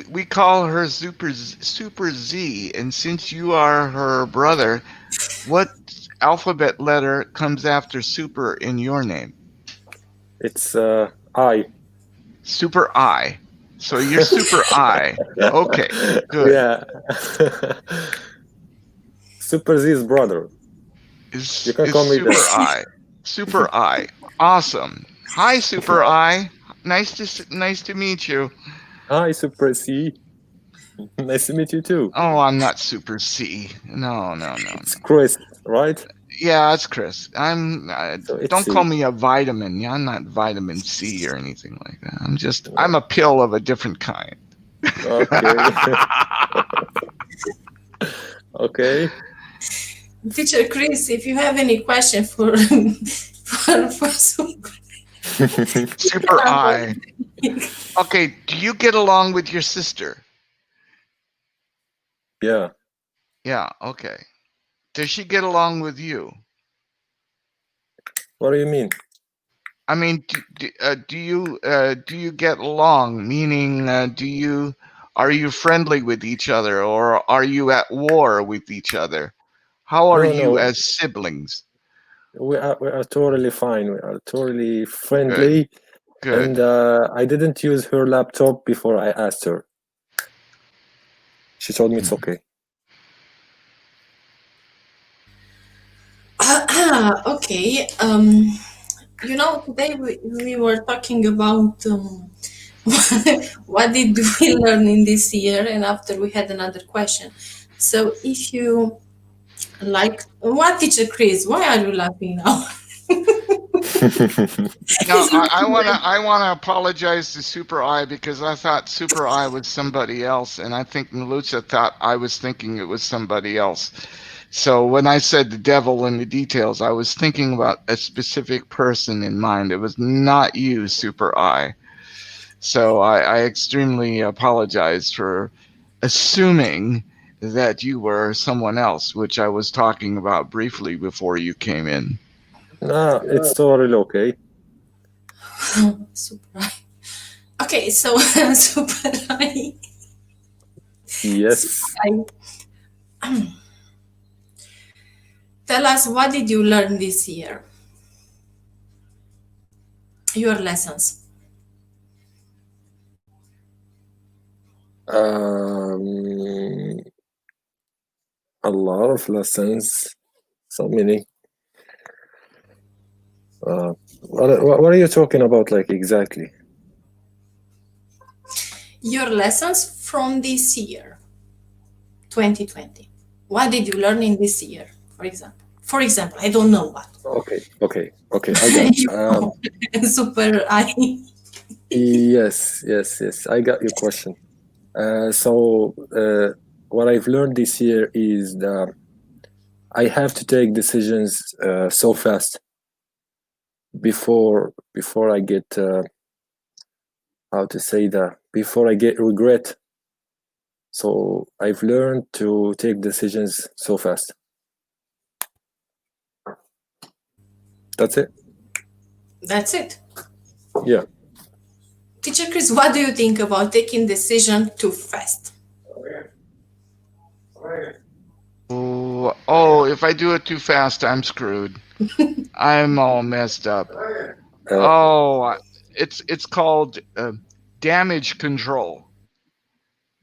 We call her Super Z, and since you are her brother, what alphabet letter comes after Super in your name? It's I. Super I. So you're Super I. Okay, good. Yeah. Super Z's brother. You can call me Super I. Super I. Awesome. Hi, Super I. Nice to meet you. Hi, Super C. Nice to meet you too. Oh, I'm not Super C. No. It's Chris, right? Yeah, it's Chris. I'm. Don't C. call me a vitamin. Yeah, I'm not vitamin C or anything like that. I'm a pill of a different kind. Okay. Okay. Teacher Chris, if you have any question for Super I. Okay, do you get along with your sister? Yeah. Yeah, okay. Does she get along with you? What do you mean? I mean, do you get along? Meaning, are you friendly with each other, or are you at war with each other? How are No, you no, as siblings? we are totally fine. We are totally Good, friendly, and good. I didn't use her laptop before I asked her. She told me it's okay. Okay. You know, today we were talking about what did we learn in this year, and after we had another question. So if you like, what, teacher Chris? Why are you laughing now? No, He's looking I wanna apologize to Super I, because I thought Super I was somebody else, and I think Malucha thought I was thinking it was somebody else. So when I said the devil in the details, I was thinking about a specific person in mind. It was not you, Super I. So I extremely apologize for assuming that you were someone else, which I was talking about briefly before you came in. Nah, it's totally okay. Super. Okay, so Super I. Yes. Tell us, what did you learn this year? Your lessons. A lot of lessons, so many. What are you talking about, like, exactly? Your lessons from this year, 2020. What did you learn in this year, for example? For example, I don't know what. Okay. I got. Super I. Yes. I got your question. So what I've learned this year is that I have to take decisions so fast before I get how to say that, before I get regret. So I've learned to take decisions so fast. That's it. That's it. Yeah. Teacher Chris, what do you think about taking decision too fast? Oh, if I do it too fast, I'm screwed. I'm all messed up. Oh, it's called damage control.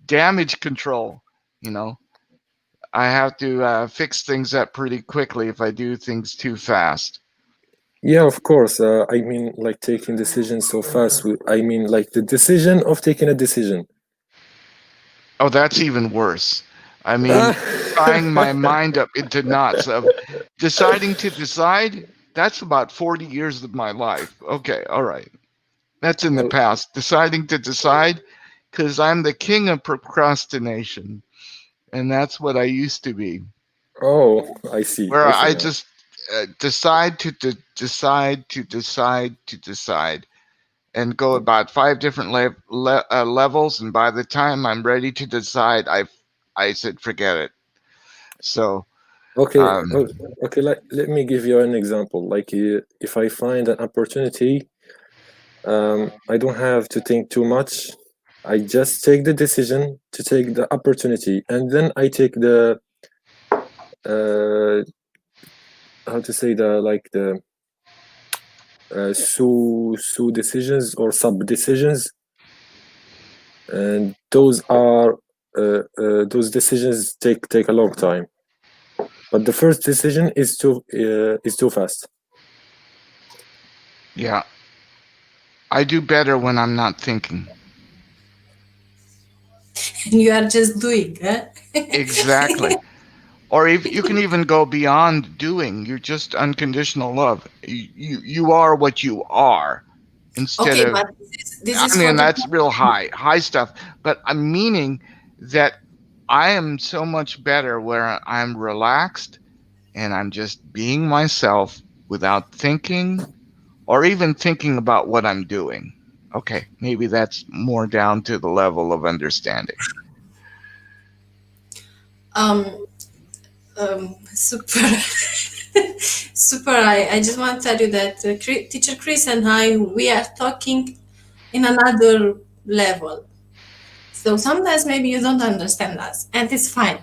Damage control, you know. I have to fix things up pretty quickly if I do things too fast. Yeah, of course. I mean, like, taking decisions so fast. I mean, like, the decision of taking a decision. Oh, that's even worse. I mean, tying my mind up into knots of deciding to decide. That's about 40 years of my life. Okay, all right. That's in the past. Deciding to decide, because I'm the king of procrastination. And that's what I used to be. Oh, I see. Where I see I now. just decide to decide, and go about 5 different levels, and by the time I'm ready to decide, I said forget it. So okay, let me give you an example. Like, if I find an opportunity, I don't have to think too much. I just take the decision to take the opportunity, and then I take the how to say, the sub decisions or sub decisions, and those those decisions take a long time. But the first decision is too fast. yeah, I do better when I'm not thinking. You are just doing, huh? Exactly. Or if you can even go beyond doing, you're just unconditional love. You are what you are, instead Okay, of. but this is I mean, for the that's real high stuff. But I'm meaning that I am so much better where I'm relaxed and I'm just being myself without thinking or even thinking about what I'm doing. Okay, maybe that's more down to the level of understanding. super Super. I just want to tell you that teacher Chris and I, we are talking in another level. So sometimes maybe you don't understand us, and it's fine.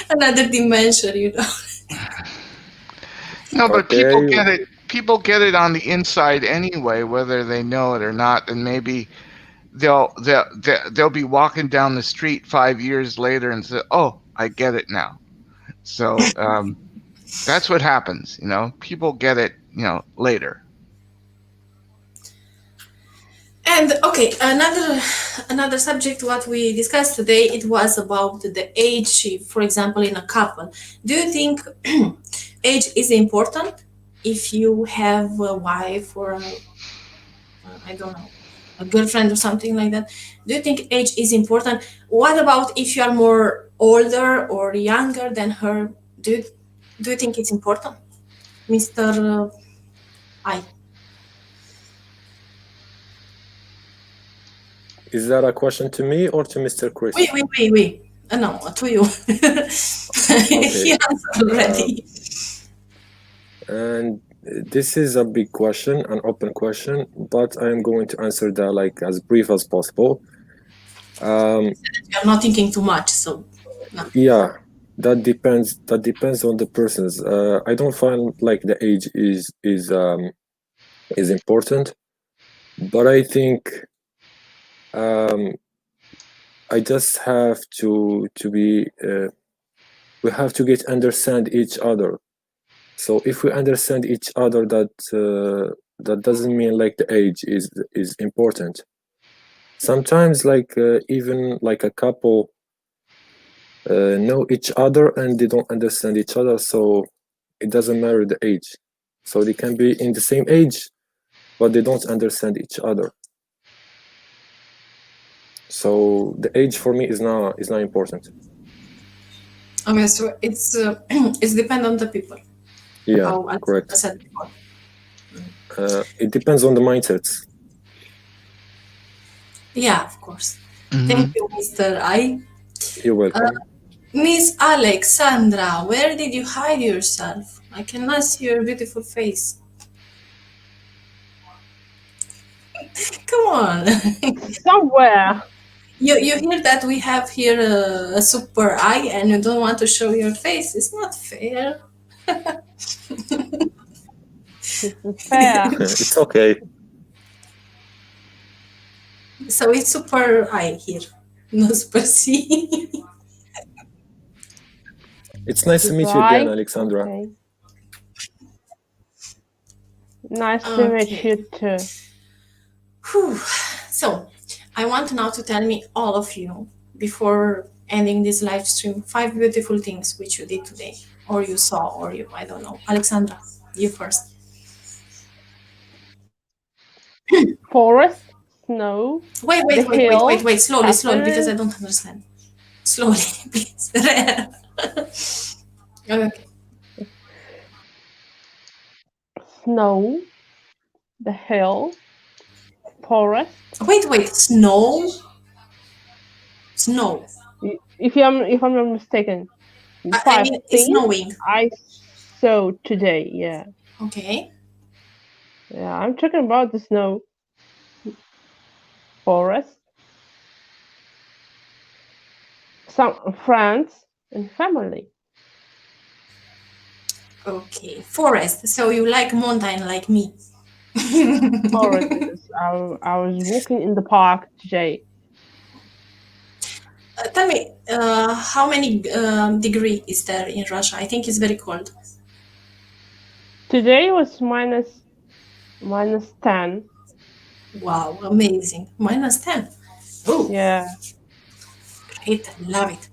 Another dimension, you know. No, but people Okay. get it. People get it on the inside anyway, whether they know it or not. And maybe they'll be walking down the street 5 years later and say, "Oh, I get it now." So that's what happens. You know, people get it. You know, later. And okay, another subject what we discussed today, it was about the age, for example, in a couple. Do you think age is important if you have a wife or I don't know, a girlfriend or something like that? Do you think age is important? What about if you are more older or younger than her? Do you think it's important, Mr. I? Is that a question to me or to Mr. Chris? Oui. No, to you. He answered already. And this is a big question, an open question, but I'm going to answer that like as brief as possible. You're not thinking too much, so no. Yeah, that depends. That depends on the person's. I don't find like the age is important, but I think I just have to be. We have to understand each other. So if we understand each other, that doesn't mean like the age is important. Sometimes like even like a couple know each other and they don't understand each other, so it doesn't matter the age. So they can be in the same age, but they don't understand each other. So the age for me is not important. Okay, so it's depend on the people. Yeah, correct. I said before. It depends on the mindsets. Yeah, of course. Thank you, Mr. I. You're welcome. Miss Alexandra, where did you hide yourself? I cannot see your beautiful face. Come on. Somewhere. You hear that we have here a super eye and you don't want to show your face? It's not fair. Fair. It's okay. So it's super eye here, no super C. It's nice to meet you again, Alexandra. Okay. Nice to meet you too. Whew. So I want now to tell me, all of you, before ending this live stream, 5 beautiful things which you did today, or you saw, or you, I don't know. Alexandra, you first. Forest, snow. Wait, slowly, because I don't understand. Slowly, please. Okay. Snow, the hill, forest. Wait, snow. Snow. If I'm not mistaken. I mean, it's snowing. I saw today, yeah. Okay. Yeah, I'm talking about the snow. Forest. Some friends and family. Okay, forest. So you like mountain like me. Forest. I was walking in the park today. Tell me, how many degree is there in Russia? I think it's very cold. Today was minus 10. Wow, amazing. Minus 10. Oh. Yeah. Great, love it.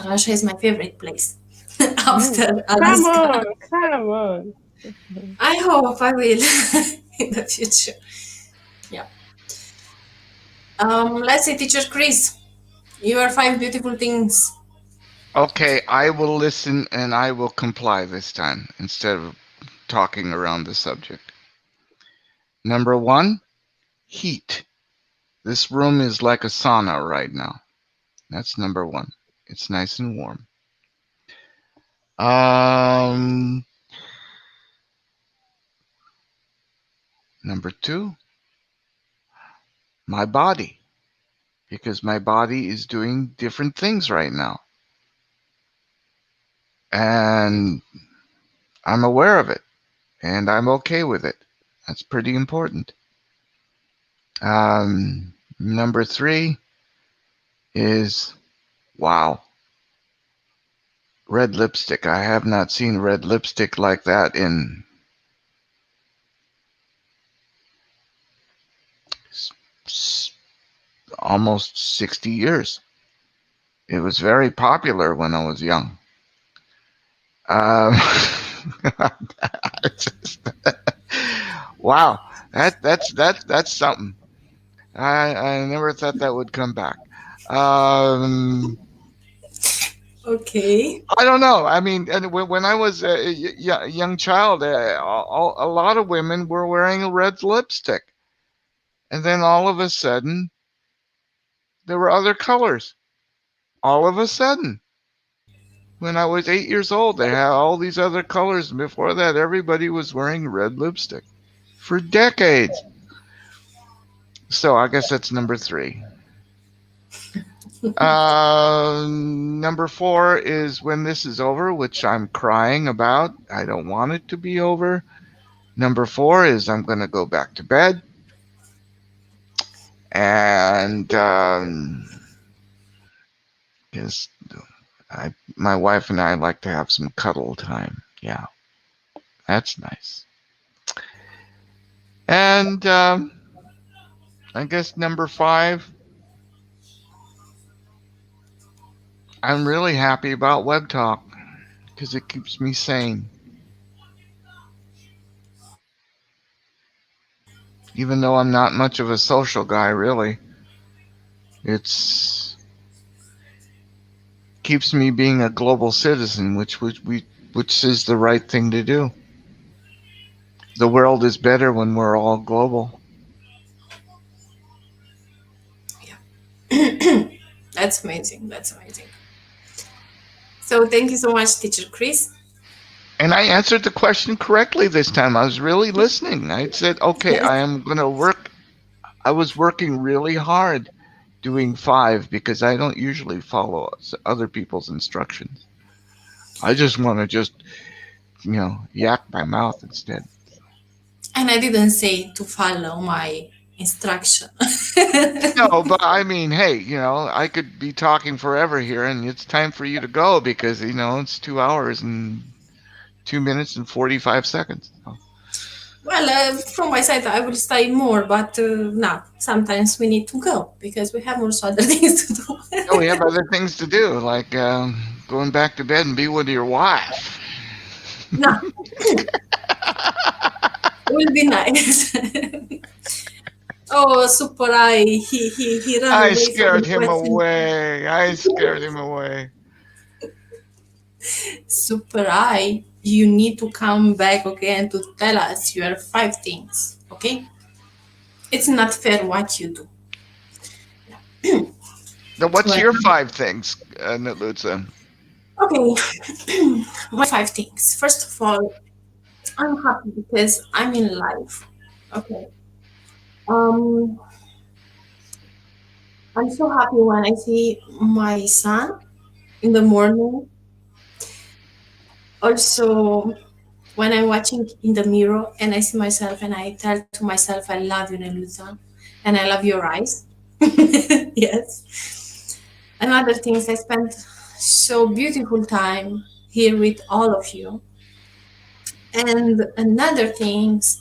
Russia is my favorite place. After Alaska. Come on. I hope I will in the future. Yeah. Let's say, Teacher Chris, your 5 beautiful things. Okay, I will listen and I will comply this time instead of talking around the subject. Number 1, heat. This room is like a sauna right now. That's number 1. It's nice and warm. Number 2, my body, because my body is doing different things right now. And I'm aware of it, and I'm okay with it. That's pretty important. Number 3 is, wow, red lipstick. I have not seen red lipstick like that in almost 60 years. It was very popular when I was young. Wow, that's something. I never thought that would come back. Okay. I don't know. I mean, and when I was a young child, a lot of women were wearing a red lipstick, and then all of a sudden, there were other colors. All of a sudden, when I was 8 years old, they had all these other colors. And before that, everybody was wearing red lipstick for decades. So I guess that's number 3. Number 4 is when this is over, which I'm crying about. I don't want it to be over. Number 4 is I'm going to go back to bed. And because my wife and I like to have some cuddle time. Yeah, that's nice. And I guess number 5, I'm really happy about Web Talk because it keeps me sane. Even though I'm not much of a social guy, really, it's keeps me being a global citizen, which is the right thing to do. The world is better when we're all global. Yeah. That's amazing. That's amazing. So thank you so much, Teacher Chris. And I answered the question correctly this time. I was really listening. I said, okay, I am going to work. I was working really hard doing 5 because I don't usually follow other people's instructions. I just want to yak my mouth instead. And I didn't say to follow my instruction. No, but I mean, hey, I could be talking forever here, and it's time for you to go because, it's 2 hours and 2 minutes and 45 seconds. Well, from my side, I will stay more, but no, sometimes we need to go because we have also other things to do. No, we have other things to do, like going back to bed and be with your wife. No. Will be nice. Oh, Super Eye, he ran away. I scared him away. Super Eye, you need to come back again to tell us your 5 things, okay? It's not fair what you do. Now, what's your 5 things, Natluza? Okay, my 5 things. First of all, I'm happy because I'm in life. Okay. I'm so happy when I see my son in the morning. Also, when I'm watching in the mirror and I see myself and I tell to myself, I love you, Neluza, and I love your eyes. Yes. Another thing is I spent so beautiful time here with all of you. And another things,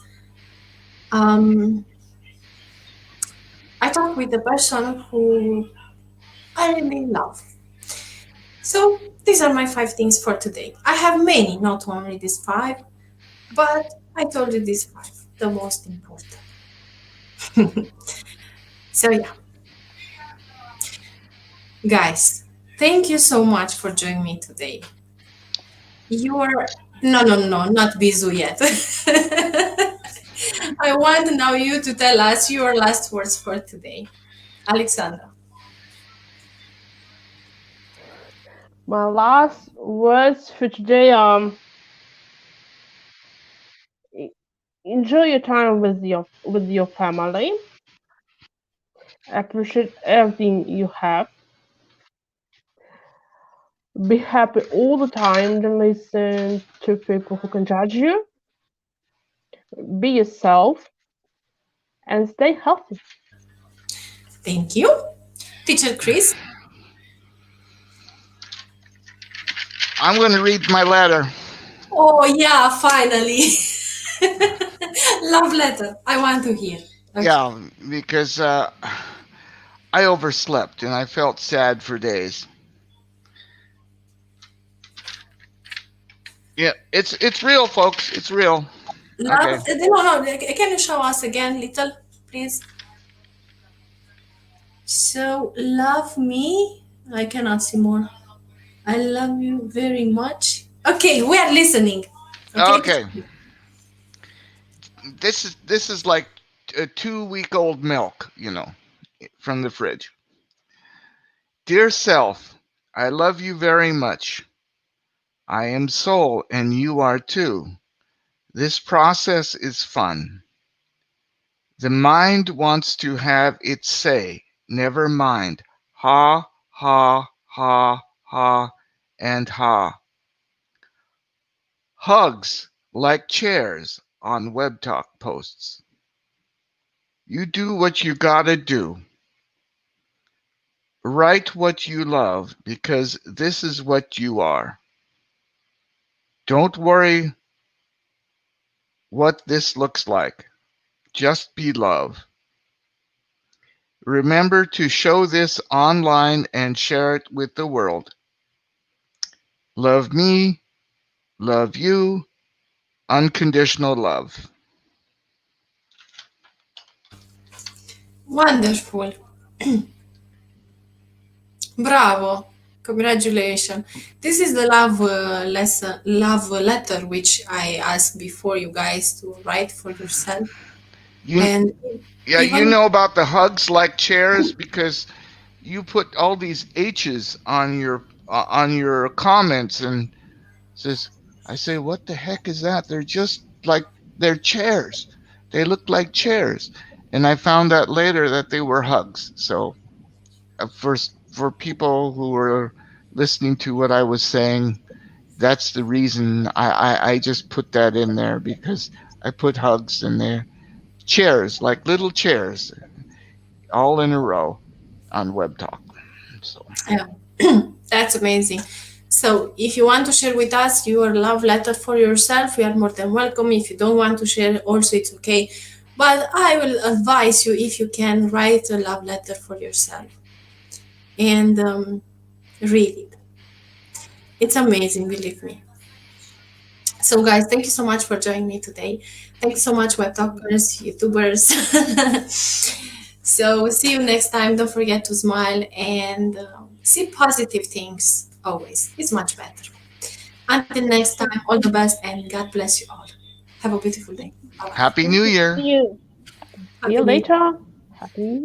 I talk with a person who I really love. So these are my 5 things for today. I have many, not only these 5, but I told you these 5, the most important. So yeah. Guys, thank you so much for joining me today. You are, no, not Bizu yet. I want now you to tell us your last words for today. Alexandra. My last words for today, enjoy your time with your family. Appreciate everything you have. Be happy all the time. Don't listen to people who can judge you. Be yourself and stay healthy. Thank you. Teacher Chris? I'm going to read my letter. Oh, yeah, finally. Love letter. I want to hear. Okay. Yeah, because I overslept and I felt sad for days. Yeah, it's real, folks. It's real. No, can you show us again, little, please? So, love me. I cannot see more. I love you very much. Okay, we are listening. Okay. This is like a 2-week-old milk, from the fridge. Dear self, I love you very much. I am soul and you are too. This process is fun. The mind wants to have its say. Never mind. Ha, ha, ha, ha, and ha. Hugs like chairs on WebTalk posts. You do what you gotta do. Write what you love because this is what you are. Don't worry what this looks like. Just be love. Remember to show this online and share it with the world. Love me, love you, unconditional love. Wonderful. Bravo. Congratulations. This is the love letter which I asked before you guys to write for yourself. You know about the hugs like chairs because you put all these H's on your comments and says, I say, what the heck is that? They're just like, they're chairs. They look like chairs. And I found out later that they were hugs. So for people who were listening to what I was saying, that's the reason I just put that in there, because I put hugs in there. Chairs, like little chairs, all in a row on WebTalk. So yeah. That's amazing. So if you want to share with us your love letter for yourself, we are more than welcome. If you don't want to share, also it's okay. But I will advise you, if you can, write a love letter for yourself and read it. It's amazing, believe me. So guys, thank you so much for joining me today. Thank you so much, WebTalkers, YouTubers. So see you next time. Don't forget to smile and see positive things always. It's much better. Until next time, all the best and God bless you all. Have a beautiful day. Bye-bye. Happy New Year. See you later. Happy